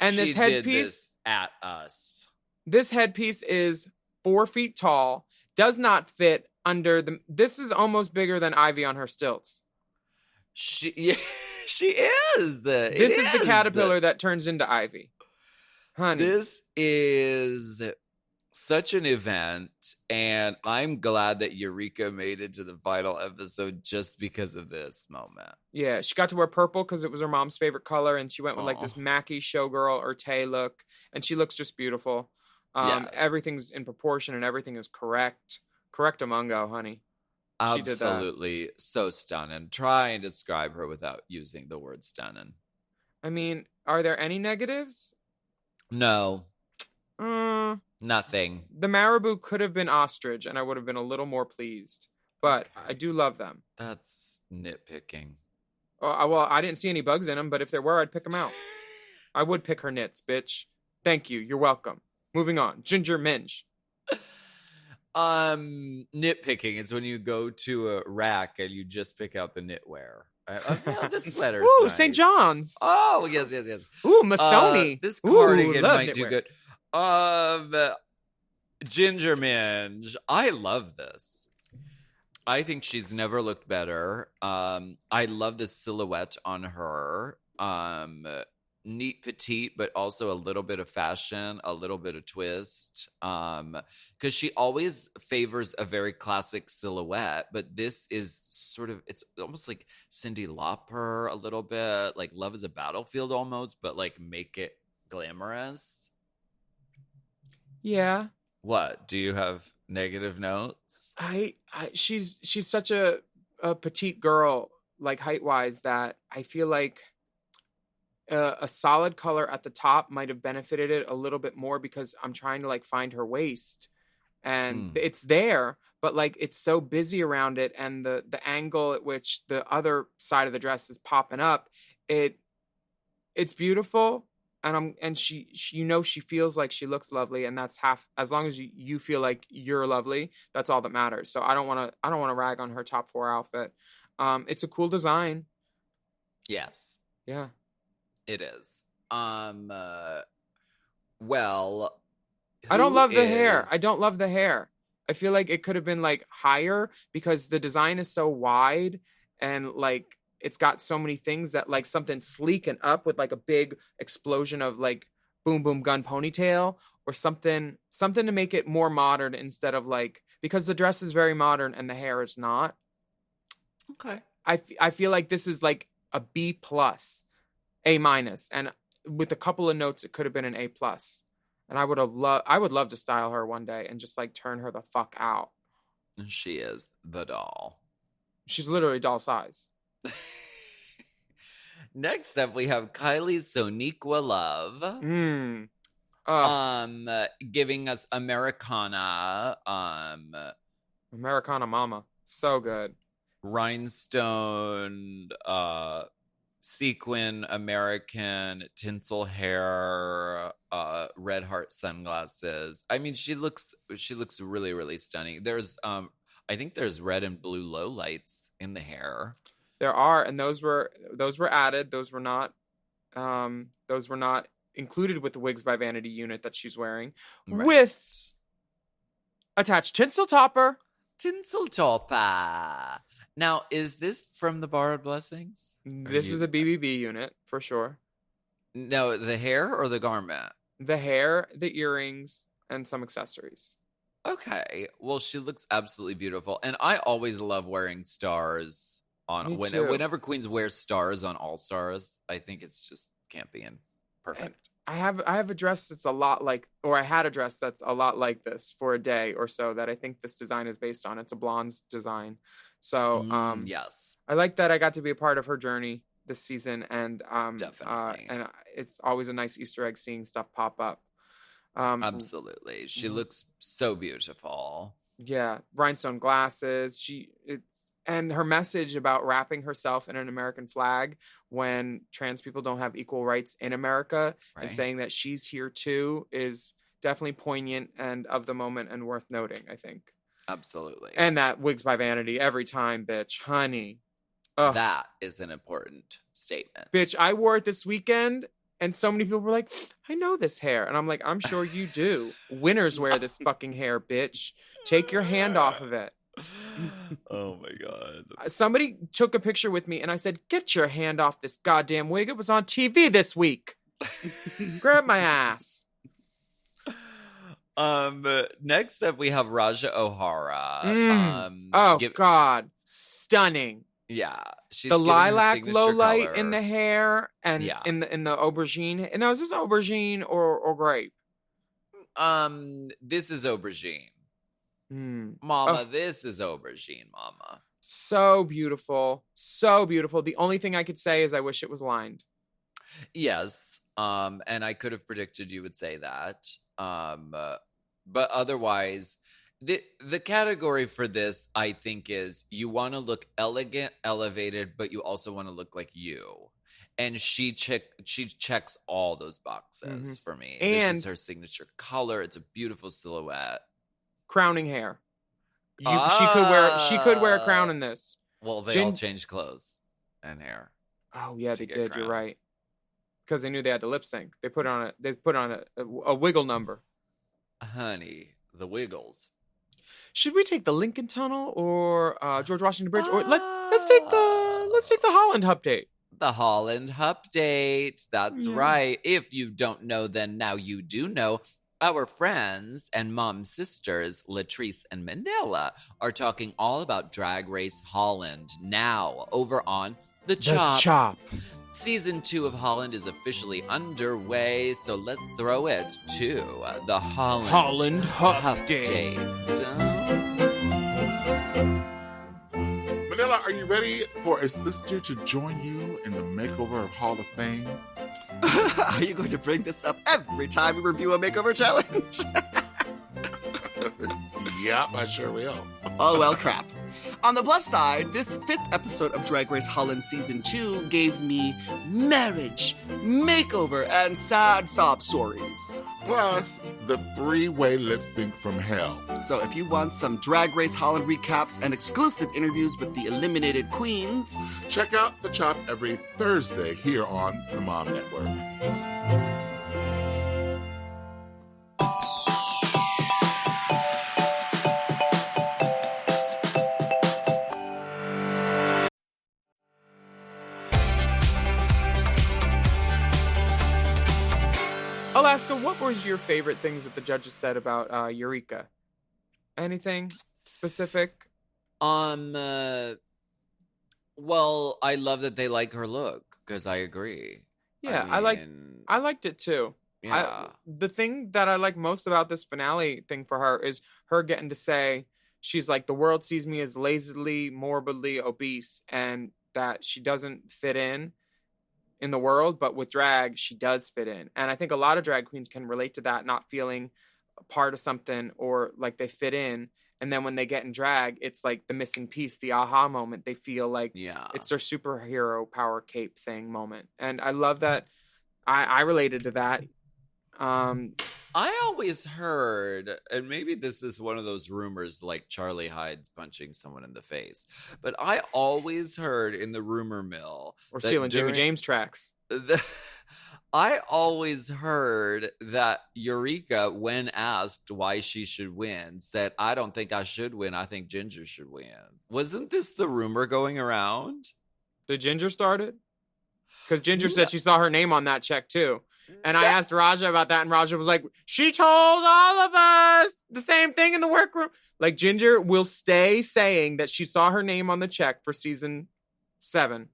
And this headpiece did this at us. This headpiece is 4 feet tall, does not fit under the. This is almost bigger than Ivy on her stilts. She is. This is the caterpillar that turns into Ivy. Honey. This is such an event, and I'm glad that Eureka made it to the final episode just because of this moment. Yeah, she got to wear purple because it was her mom's favorite color, and she went with like this Mackie showgirl or Tay look, and she looks just beautiful. Yes. Everything's in proportion and everything is correct. Correctamungo, honey. Absolutely so stunning. Try and describe her without using the word stunning. I mean, are there any negatives? No. Nothing. The marabou could have been ostrich, and I would have been a little more pleased. But I do love them. That's nitpicking. Oh, well, I didn't see any bugs in them, but if there were, I'd pick them out. I would pick her knits, bitch. Thank you. You're welcome. Moving on. Ginger Minge. Nitpicking. It's when you go to a rack and you just pick out the knitwear. This sweater's Ooh, nice. St. John's. Oh, yes. Ooh, Missoni. This cardigan might do knitwear. good. Ginger Minge. I love this. I think she's never looked better. I love the silhouette on her. Neat petite, but also a little bit of fashion, a little bit of twist. Because she always favors a very classic silhouette, but this is sort of, it's almost like Cyndi Lauper a little bit, like Love is a Battlefield almost, but like make it glamorous. Yeah. What? Do you have negative notes? She's such a petite girl, like height wise, that I feel like a solid color at the top might have benefited it a little bit more, because I'm trying to like find her waist and it's there, but like it's so busy around it, and the angle at which the other side of the dress is popping up, it's beautiful. And she she feels like she looks lovely, and that's half. As long as you feel like you're lovely, that's all that matters. So I don't want to rag on her top 4 outfit. It's a cool design. Yes. Yeah. It is. Well, I don't love the hair. I don't love the hair. I feel like it could have been like higher, because the design is so wide, and like it's got so many things that like something sleek and up with like a big explosion of like boom boom gun ponytail, or something to make it more modern, instead of like, because the dress is very modern and the hair is not. Okay. I feel like this is like a B+, A-, and with a couple of notes it could have been an A+. And I would love to style her one day and just like turn her the fuck out. She is the doll. She's literally doll size. Next up, we have Kylie Sonique Love. Giving us Americana. Americana Mama. So good. Rhinestone, sequin, American, tinsel hair, red heart sunglasses. I mean, she looks really, really stunning. There's I think there's red and blue lowlights in the hair. There are, and those were added. Those were not included with the Wigs by Vanity unit that she's wearing. Right. With attached tinsel topper. Tinsel topper. Now, is this from the Borrowed Blessings? This is a BBB unit for sure. No, the hair or the garment? The hair, the earrings, and some accessories. Okay. Well, she looks absolutely beautiful. And I always love wearing stars on Me too. whenever queens wear stars on All Stars. I think it's just campy and perfect. I have a dress that's a lot like, or I had a dress that's a lot like this for a day or so that I think this design is based on. It's a blonde's design. So yes. I like that I got to be a part of her journey this season, and Definitely. and it's always a nice Easter egg seeing stuff pop up. Absolutely. She looks so beautiful. Yeah, rhinestone glasses. And her message about wrapping herself in an American flag when trans people don't have equal rights in America, and Right. saying that she's here too, is definitely poignant and of the moment and worth noting, I think. Absolutely. And that wigs by vanity every time, bitch, honey. Ugh. That is an important statement. Bitch, I wore it this weekend, and so many people were like, I know this hair. And I'm like, I'm sure you do. Winners wear this fucking hair, bitch. Take your hand off of it. Oh my God. Somebody took a picture with me, and I said, get your hand off this goddamn wig. It was on TV this week. Grab my ass. Next up, we have Raja O'Hara. God. Stunning. Yeah. She's The giving her lilac signature low light color. in the hair and Yeah. in the aubergine. And now, is this aubergine or grape? This is aubergine. Mm. Mama, this is aubergine, mama. So beautiful. So beautiful. The only thing I could say is I wish it was lined. Yes. And I could have predicted you would say that. But otherwise, the category for this, I think, is you want to look elegant, elevated, but you also want to look like you. And she checks all those boxes for me. And this is her signature color. It's a beautiful silhouette. Crowning hair. She could wear a crown in this. Well, they all changed clothes and hair. Oh yeah, they get did. crowned. You're right. Because they knew they had to lip sync. They put on a wiggle number. Honey, the Wiggles. Should we take the Lincoln Tunnel or George Washington Bridge, or let's take the Holland update? The Holland update. That's Yeah. right. If you don't know, then now you do know. Our friends and mom sisters, Latrice and Manila, are talking all about Drag Race Holland now over on The Chop. Season 2 of Holland is officially underway, so let's throw it to the Holland update. Manila, are you ready for a sister to join you in the makeover of Hall of Fame? Are you going to bring this up every time we review a makeover challenge? Yep, I sure will. Oh, well, crap. On the plus side, this 5th episode of Drag Race Holland Season 2 gave me marriage, makeover, and sad sob stories. Plus, the 3-way lip sync from hell. So if you want some Drag Race Holland recaps and exclusive interviews with the eliminated queens, check out The Chop every Thursday here on the Mom Network. Alaska, what were your favorite things that the judges said about Eureka? Anything specific? Well, I love that they like her look, because I agree. Yeah, I liked it too. Yeah. The thing that I like most about this finale thing for her is her getting to say, she's like, the world sees me as lazily, morbidly obese, and that she doesn't fit in the world, but with drag, she does fit in. And I think a lot of drag queens can relate to that, not feeling a part of something or like they fit in. And then when they get in drag, it's like the missing piece, the aha moment. They feel like it's their superhero power cape thing moment. And I love that. I related to that. I always heard, and maybe this is one of those rumors like Charlie Hyde's punching someone in the face, but I always heard in the rumor mill Or stealing Jimmy James tracks. I always heard that Eureka, when asked why she should win, said, I don't think I should win. I think Ginger should win. Wasn't this the rumor going around? Did Ginger start it? Because Ginger said she saw her name on that check too. And I asked Raja about that, and Raja was like, she told all of us the same thing in the workroom. Like, Ginger will stay saying that she saw her name on the check for season 7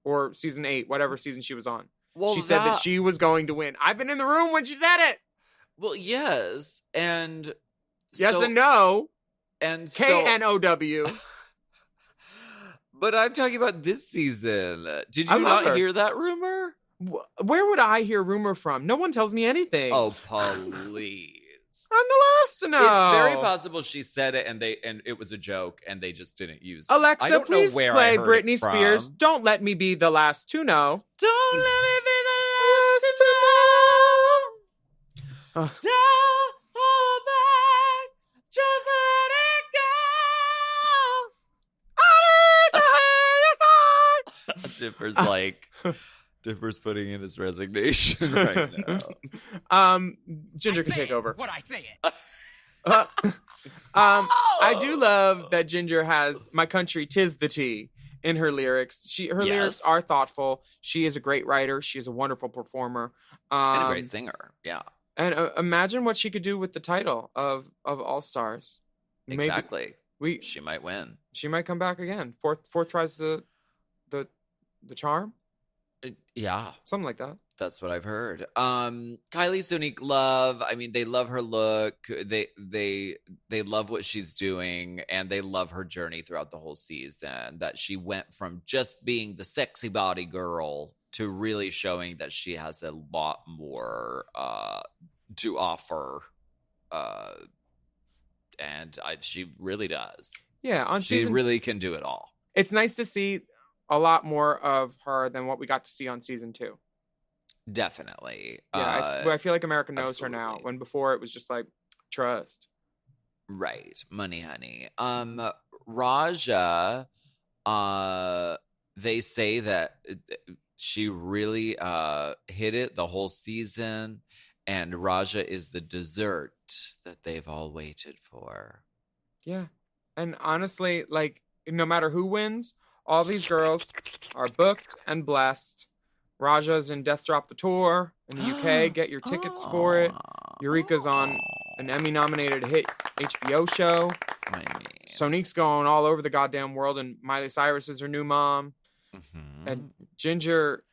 or season 8, whatever season she was on. Well, she said that she was going to win. I've been in the room when she said it. Well, yes. And yes and no. And K-N-O-W. But I'm talking about this season. Did you not hear that rumor? Where would I hear rumor from? No one tells me anything. Oh, please. I'm the last to know. It's very possible she said it and it was a joke and they just didn't use it. Alexa, please play Britney Spears. Don't let me be the last to know. Don't let me be the last to know. Don't hold back. Just let it go. I need to hear your song. Dipper's putting in his resignation right now. Ginger can take over. What I think. I do love that Ginger has "My Country 'Tis the Tea" in her lyrics. Her lyrics are thoughtful. She is a great writer. She is a wonderful performer. And a great singer. Yeah. And imagine what she could do with the title of All Stars. Exactly. She might win. She might come back again. Fourth tries the charm. Yeah. Something like that. That's what I've heard. Kylie Sonique Love. I mean, they love her look. They love what she's doing, and they love her journey throughout the whole season. That she went from just being the sexy body girl to really showing that she has a lot more to offer. And she really does. Yeah, she really can do it all. It's nice to see a lot more of her than what we got to see on season 2. Definitely. Yeah, I feel like America knows her now, when before it was just like, trust. Right. Money, honey. Raja, they say that she really hit it the whole season, and Raja is the dessert that they've all waited for. Yeah. And honestly, like, no matter who wins, all these girls are booked and blessed. Raja's in Death Drop the Tour in the UK. Get your tickets for it. Eureka's on an Emmy-nominated hit HBO show. Sonique's going all over the goddamn world, and Miley Cyrus is her new mom. Mm-hmm. And Ginger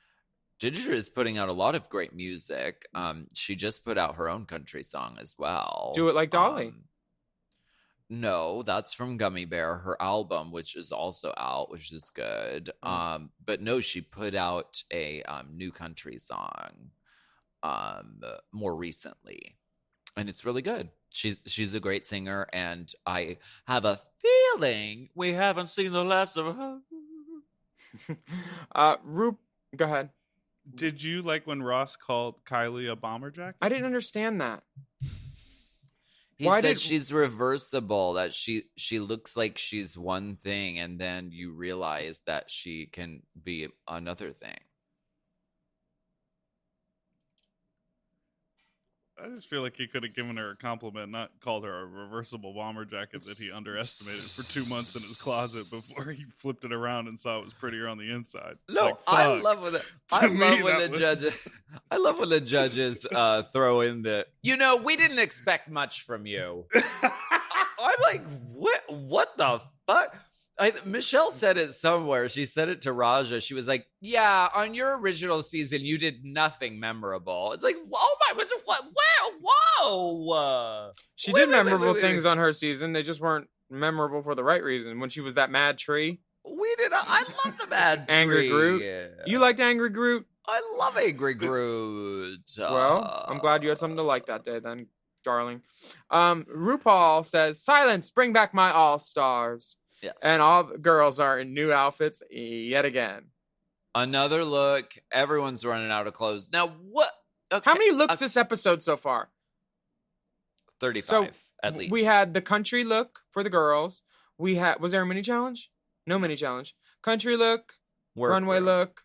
is putting out a lot of great music. She just put out her own country song as well. Do It Like Dolly. No, that's from Gummy Bear, her album, which is also out, which is good. But no, she put out a new country song more recently, and it's really good. She's a great singer, and I have a feeling we haven't seen the last of her. Go ahead. Did you like when Ross called Kylie a bomber jacket? I didn't understand that. He said she's reversible, that she looks like she's one thing, and then you realize that she can be another thing. I just feel like he could have given her a compliment, not called her a reversible bomber jacket that he underestimated for 2 months in his closet before he flipped it around and saw it was prettier on the inside. No, like, I love when I love when the judges throw in the, we didn't expect much from you. I'm like, what the fuck? Michelle said it somewhere. She said it to Raja. She was like, yeah, on your original season, you did nothing memorable. It's like, oh my, what? Whoa. She did memorable things on her season. They just weren't memorable for the right reason. When she was that mad tree. I love the mad tree. Angry Groot. Yeah. You liked Angry Groot? I love Angry Groot. Well, I'm glad you had something to like that day then, darling. RuPaul says, silence, bring back my all-stars. Yes. And all the girls are in new outfits yet again. Another look. Everyone's running out of clothes. Now, what? Okay. How many looks this episode so far? 35, at least. We had the country look for the girls. Was there a mini challenge? No mini challenge. Country look, runway look.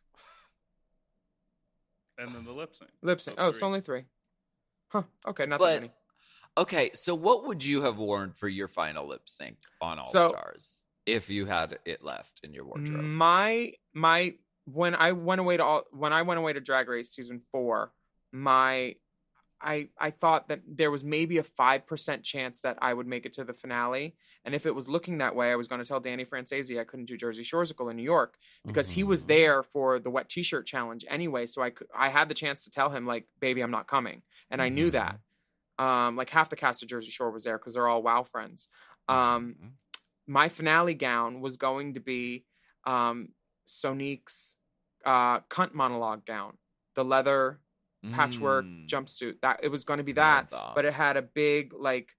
And then the lip sync. So it's only 3. Huh. Okay, not that many. Okay, so what would you have worn for your final lip sync on All Stars if you had it left in your wardrobe? My when I went away to Drag Race season 4, I thought that there was maybe a 5% chance that I would make it to the finale. And if it was looking that way, I was going to tell Danny Francesi I couldn't do Jersey Shoresicle in New York because he was there for the wet t-shirt challenge anyway. So I had the chance to tell him, like, baby, I'm not coming. And I knew that. Like half the cast of Jersey Shore was there because they're all WoW friends. My finale gown was going to be Sonique's cunt monologue gown, the leather patchwork jumpsuit. That it was going to be that, but it had a big like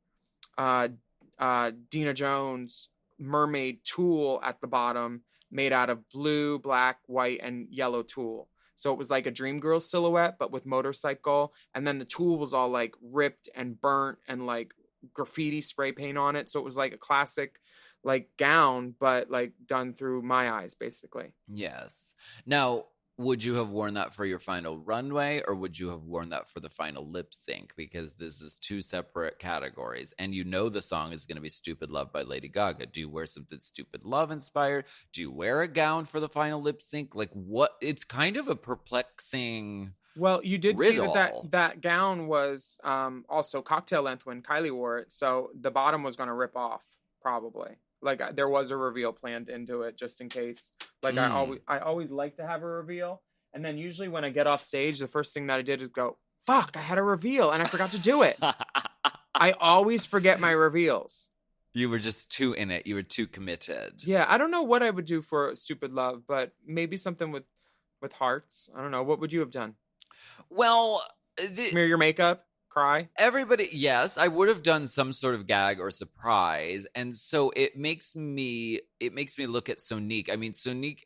Dina Jones mermaid tulle at the bottom, made out of blue, black, white, and yellow tulle. So it was like a Dreamgirls silhouette, but with motorcycle. And then the tulle was all like ripped and burnt and like graffiti spray paint on it. So it was like a classic like gown, but like done through my eyes, basically. Yes. Now, would you have worn that for your final runway, or would you have worn that for the final lip sync? Because this is 2 separate categories, and you know the song is going to be Stupid Love by Lady Gaga. Do you wear something Stupid Love inspired? Do you wear a gown for the final lip sync? Like, what? It's kind of a perplexing Well, you did riddle. see that gown was also cocktail length when Kylie wore it, so the bottom was going to rip off, probably. Like there was a reveal planned into it just in case. Like I always like to have a reveal. And then usually when I get off stage, the first thing that I did is go, fuck, I had a reveal and I forgot to do it. I always forget my reveals. You were just too in it. You were too committed. Yeah, I don't know what I would do for Stupid Love, but maybe something with hearts. I don't know. What would you have done? Well, smear your makeup? Cry? Everybody, yes, I would have done some sort of gag or surprise. And so it makes me look at Sonique. I mean, Kylie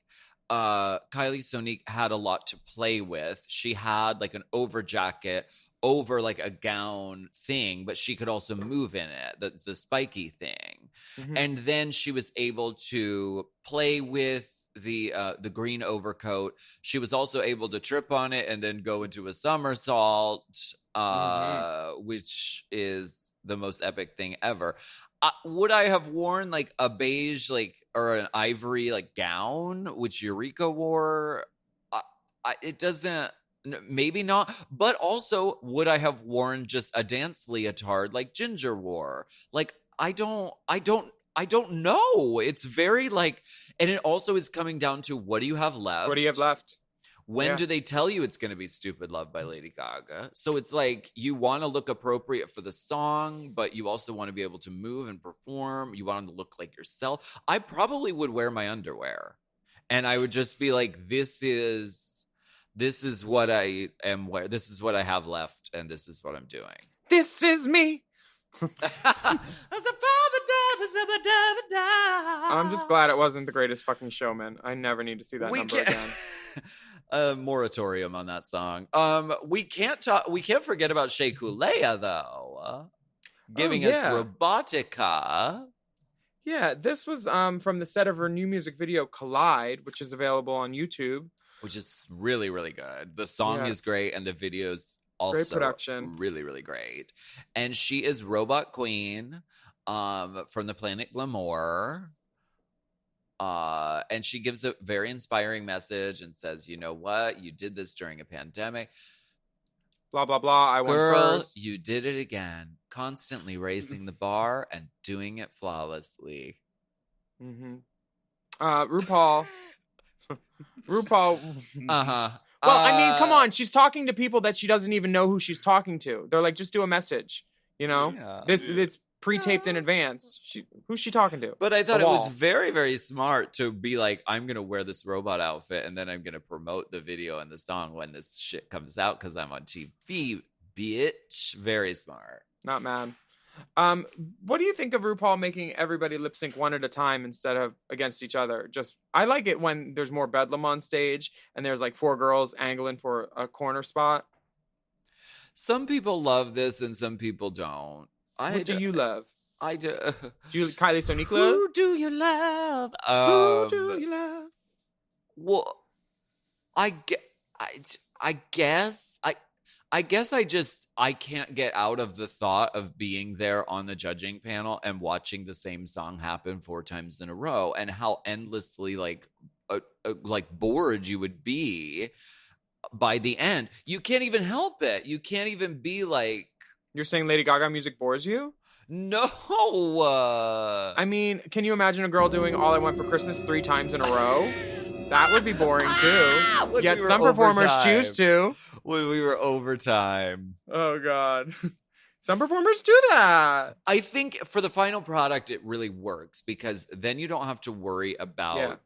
Sonique had a lot to play with. She had like an over jacket over like a gown thing, but she could also move in it, the spiky thing. And then she was able to play with the green overcoat. She was also able to trip on it and then go into a somersault, which is the most epic thing ever. Would I have worn like a beige or an ivory gown, which Eureka wore? It doesn't. Maybe not. But also, would I have worn just a dance leotard like Ginger wore? Like I don't know. It's very and it also is coming down to what do you have left? What do you have left? When do they tell you it's going to be Stupid Love by Lady Gaga? So it's like you want to look appropriate for the song, but you also want to be able to move and perform. You want to look like yourself. I probably would wear my underwear. And I would just be like, this is what I am wearing. This is what I have left, and this is what I'm doing. This is me. I'm just glad it wasn't The Greatest Fucking Showman. I never need to see that number again. A moratorium on that song. We can't forget about Shea Coulee though, giving us Robotica. Yeah, this was from the set of her new music video Collide, which is available on YouTube. Which is really, really good. The song is great, and the video's also great production. Really, really great. And she is Robot Queen from the planet Glamour. And she gives a very inspiring message and says, you know what? You did this during a pandemic. Blah, blah, blah. I went first. You did it again. Constantly raising the bar and doing it flawlessly. RuPaul. Uh-huh. Well, I mean, come on. She's talking to people that she doesn't even know who she's talking to. They're like, just do a message. You know? Yeah. It's pre-taped in advance. Who's she talking to? But I thought it was very, very smart to be like, I'm going to wear this robot outfit and then I'm going to promote the video and the song when this shit comes out because I'm on TV, bitch. Very smart. Not mad. What do you think of RuPaul making everybody lip sync one at a time instead of against each other? I like it when there's more bedlam on stage and there's like 4 girls angling for a corner spot. Some people love this and some people don't. What do you love? I do. Do you Kylie Sonique Love? Who do you love? Who do you love? Well, I guess I can't get out of the thought of being there on the judging panel and watching the same song happen 4 times in a row and how endlessly like bored you would be by the end. You can't even help it. You can't even be like, You're saying Lady Gaga music bores you? no. I mean, can you imagine a girl doing All I Want for Christmas 3 times in a row? That would be boring too. Yet some performers choose to. When we were overtime. Oh God. Some performers do that. I think for the final product, it really works because then you don't have to worry about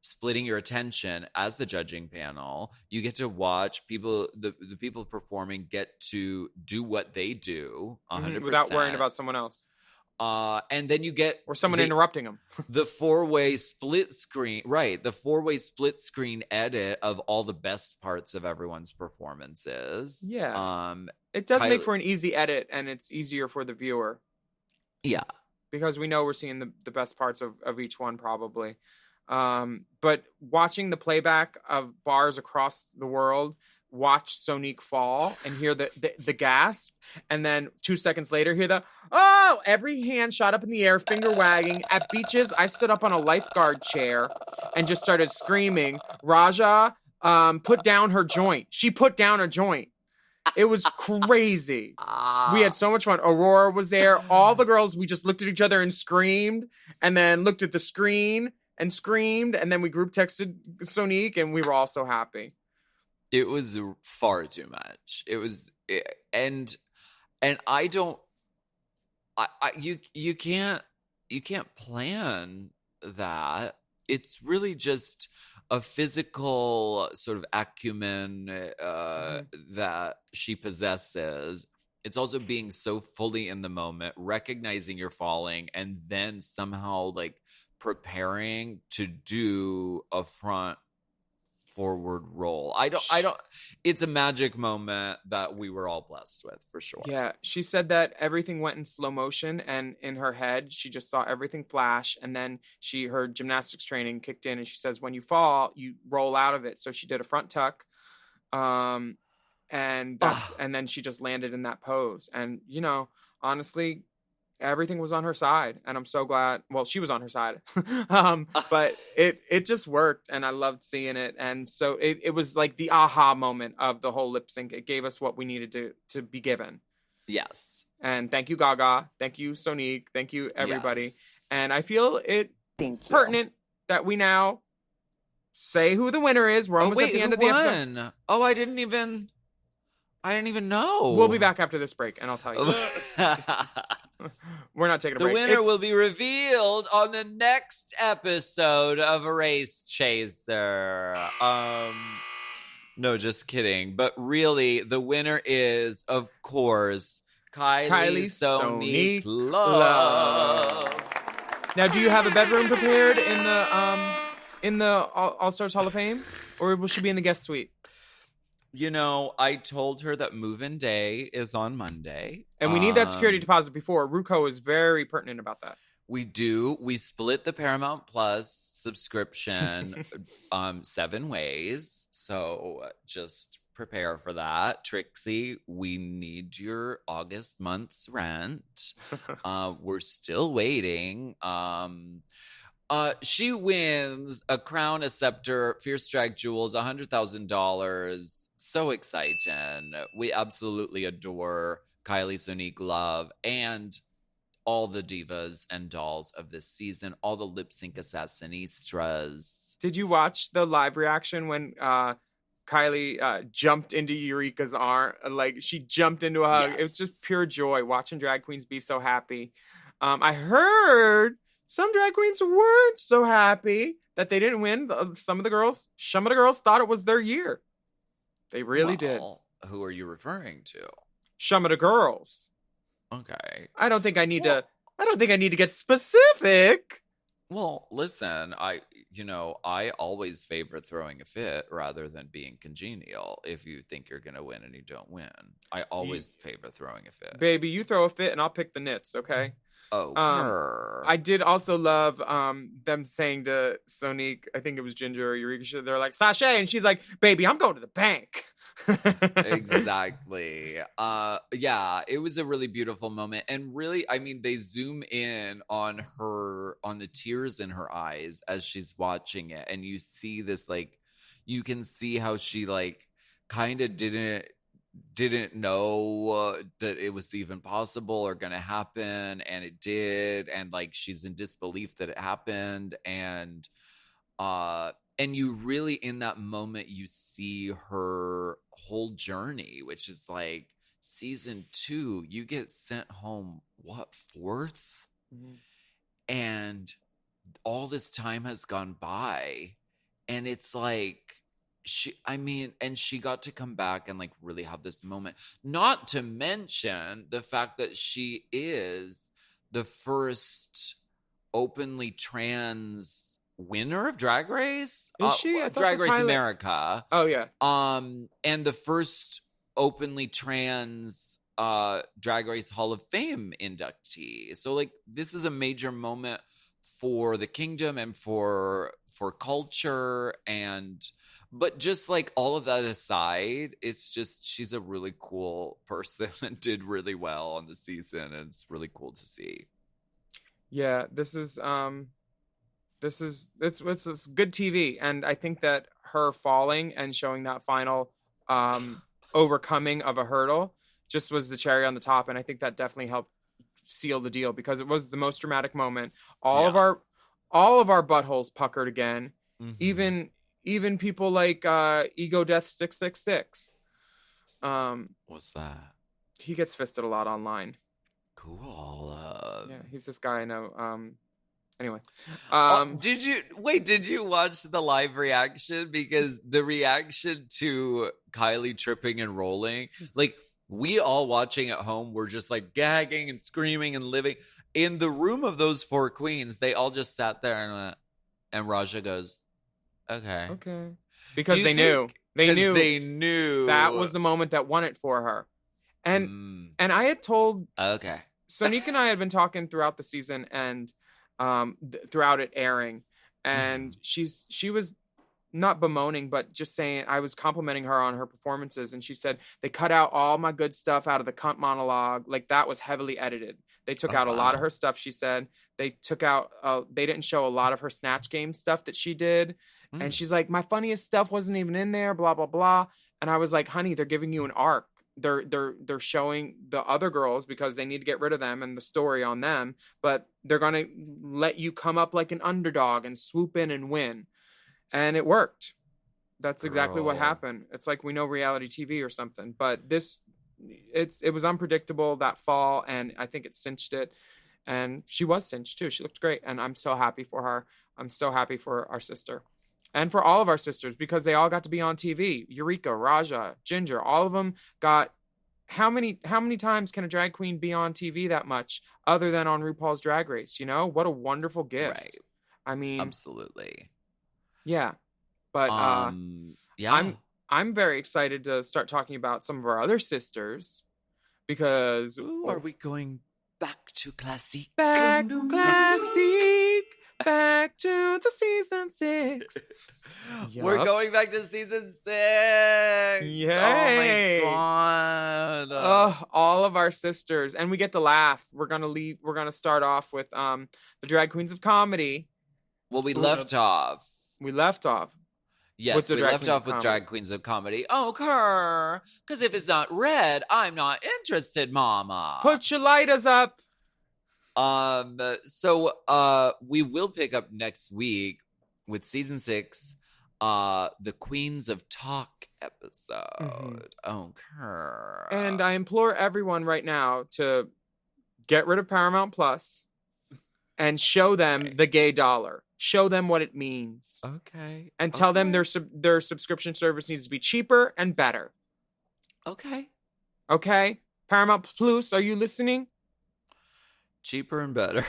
splitting your attention as the judging panel. You get to watch people, the people performing get to do what they do 100%. Without worrying about someone else. And then you get or someone interrupting them. The 4-way split screen, right? The 4-way split screen edit of all the best parts of everyone's performances. Yeah. It does make for an easy edit, and it's easier for the viewer. Yeah, because we know we're seeing the best parts of each one probably. But watching the playback of bars across the world. Watch Sonique fall and hear the gasp, and then 2 seconds later hear the every hand shot up in the air, finger wagging. At beaches, I stood up on a lifeguard chair and just started screaming, Raja, put down her joint. She put down her joint. It was crazy. We had so much fun. Aurora was there. All the girls, we just looked at each other and screamed, and then looked at the screen and screamed, and then we group texted Sonique, and we were all so happy. It was far too much. It was, and I don't, you can't plan that. It's really just a physical sort of acumen that she possesses. It's also being so fully in the moment, recognizing you're falling, and then somehow like preparing to do a front forward roll. I don't it's a magic moment that we were all blessed with for sure. Yeah, she said that everything went in slow motion, and in her head she just saw everything flash, and then her gymnastics training kicked in, and she says when you fall you roll out of it. So she did a front tuck, and then she just landed in that pose, and honestly everything was on her side, and I'm so glad. Well, she was on her side, but it just worked, and I loved seeing it. And so it was like the aha moment of the whole lip sync. It gave us what we needed to be given. Yes. And thank you, Gaga. Thank you, Sonique. Thank you, everybody. Yes. And I feel it pertinent that we now say who the winner is. We're almost at the end of the episode. Oh, I didn't even know. We'll be back after this break, and I'll tell you. We're not taking a break. The winner will be revealed on the next episode of Race Chaser. No, just kidding. But really, the winner is, of course, Kylie Sonique Love. Now, do you have a bedroom prepared in the All Stars Hall of Fame, or will she be in the guest suite? I told her that move-in day is on Monday. And we need that security deposit before. Ruco is very pertinent about that. We do. We split the Paramount Plus subscription 7 ways. So just prepare for that. Trixie, we need your August month's rent. We're still waiting. She wins a crown, a scepter, fierce drag jewels, $100,000. So exciting. We absolutely adore Kylie Sonique Love and all the divas and dolls of this season, all the lip sync assassinistras. Did you watch the live reaction when Kylie jumped into Eureka's arm? Like, she jumped into a hug. Yes. It was just pure joy watching drag queens be so happy. I heard some drag queens weren't so happy that they didn't win. Some of the girls thought it was their year. They really did. Who are you referring to? Some of the girls. Okay. I don't think I need to get specific. Well, listen, I always favor throwing a fit rather than being congenial. If you think you're going to win and you don't win, I always favor throwing a fit. Baby, you throw a fit and I'll pick the knits, okay? Oh, I did also love them saying to Sonique, I think it was Ginger or Eureka, they're like, sachet, and she's like, baby, I'm going to the bank. Exactly. Yeah, it was a really beautiful moment. And really, I mean, they zoom in on the tears in her eyes as she's watching it. And you see this, like, you can see how she, like, kind of didn't know that it was even possible or gonna happen, and it did, and like she's in disbelief that it happened, and you really, in that moment, you see her whole journey, which is like season 2, you get sent home, what, 4th? Mm-hmm. And all this time has gone by, and it's like she got to come back and like really have this moment, not to mention the fact that she is the first openly trans winner of Drag Race. Is she? I thought Drag the Race Tyler- America. Oh yeah. And the first openly trans Drag Race Hall of Fame inductee. So like this is a major moment for the kingdom and for culture, but just like all of that aside, it's just she's a really cool person and did really well on the season, and it's really cool to see. Yeah, it's good TV, and I think that her falling and showing that final overcoming of a hurdle just was the cherry on the top, and I think that definitely helped seal the deal because it was the most dramatic moment. All of our buttholes puckered again. Mm-hmm. Even people like Ego Death 666. What's that? He gets fisted a lot online. Cool. Yeah, he's this guy I know. Anyway. Did you watch the live reaction? Because the reaction to Kylie tripping and rolling, like we all watching at home were just like gagging and screaming and living. In the room of those 4 queens, they all just sat there and went, and Raja goes, okay. Because they knew that was the moment that won it for her. And I had told Sonique and I had been talking throughout the season and throughout it airing, and she was not bemoaning but just saying, I was complimenting her on her performances, and she said they cut out all my good stuff out of the cunt monologue, like that was heavily edited. They took out a lot of her stuff, she said. They took out they didn't show a lot of her Snatch Game stuff that she did. And she's like, my funniest stuff wasn't even in there, blah, blah, blah. And I was like, honey, they're giving you an arc. They're showing the other girls because they need to get rid of them and the story on them. But they're going to let you come up like an underdog and swoop in and win. And it worked. That's exactly what happened. It's like we know reality TV or something. But it was unpredictable, that fall. And I think it cinched it. And she was cinched too. She looked great. And I'm so happy for her. I'm so happy for our sister. And for all of our sisters, because they all got to be on TV. Eureka, Raja, Ginger, all of them got... How many times can a drag queen be on TV that much other than on RuPaul's Drag Race? You know? What a wonderful gift. Right. I mean... Absolutely. Yeah. But yeah. I'm very excited to start talking about some of our other sisters because... Are we going back to classic? Back to classic. Back to the season 6. We're going back to season 6. Yay. Oh my god. All of our sisters. And we get to laugh. We're gonna start off with the Drag Queens of Comedy. Well, we left off. Yes, we left off with Drag Queens of Comedy. Oh, Kerr. Because if it's not red, I'm not interested, mama. Put your lighters up. So we will pick up next week with season 6, the Queens of Talk episode. Oh, Kerr. And I implore everyone right now to get rid of Paramount Plus and show them the gay dollar. Show them what it means. Okay. And tell them their subscription service needs to be cheaper and better. Okay. Okay? Paramount Plus, are you listening? Cheaper and better.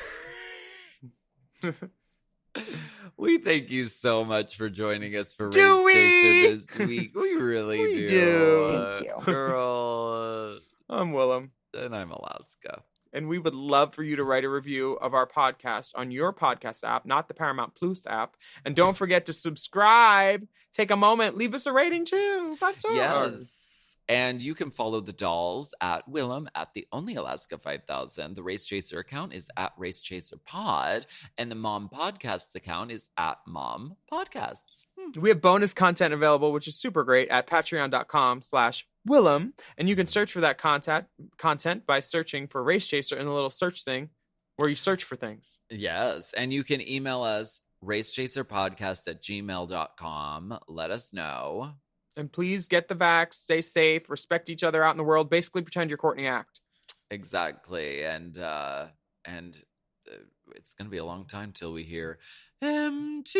We thank you so much for joining us for Race Chaser this week. We really do. Thank you. Girl. I'm Willam. And I'm Alaska. And we would love for you to write a review of our podcast on your podcast app, not the Paramount Plus app. And don't forget to subscribe. Take a moment. Leave us a rating too. 5 stars. Yes. And you can follow the dolls at Willam at the Only Alaska 5000. The Race Chaser account is at Race Chaser Pod. And the Mom Podcasts account is at Mom Podcasts. We have bonus content available, which is super great, at patreon.com/Willam. And you can search for that content by searching for Race Chaser in the little search thing where you search for things. Yes. And you can email us racechaserpodcast@gmail.com. Let us know. And please get the vax, stay safe, respect each other out in the world. Basically, pretend you're Courtney Act. Exactly. And it's going to be a long time till we hear MT.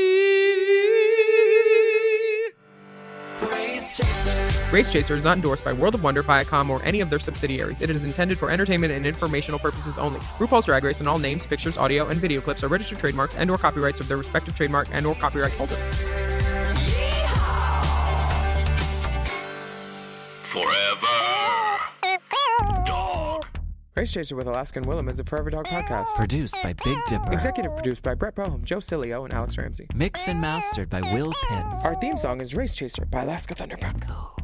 Race Chaser. Race Chaser is not endorsed by World of Wonder, Viacom, or any of their subsidiaries. It is intended for entertainment and informational purposes only. RuPaul's Drag Race and all names, pictures, audio, and video clips are registered trademarks and/or copyrights of their respective trademark and/or copyright holders. Forever Dog. Race Chaser with Alaska and Willam is a Forever Dog podcast. Produced by Big Dipper. Executive produced by Brett Boehm, Joe Cilio, and Alex Ramsey. Mixed and mastered by Will Pitts. Our theme song is Race Chaser by Alaska Thunderfuck.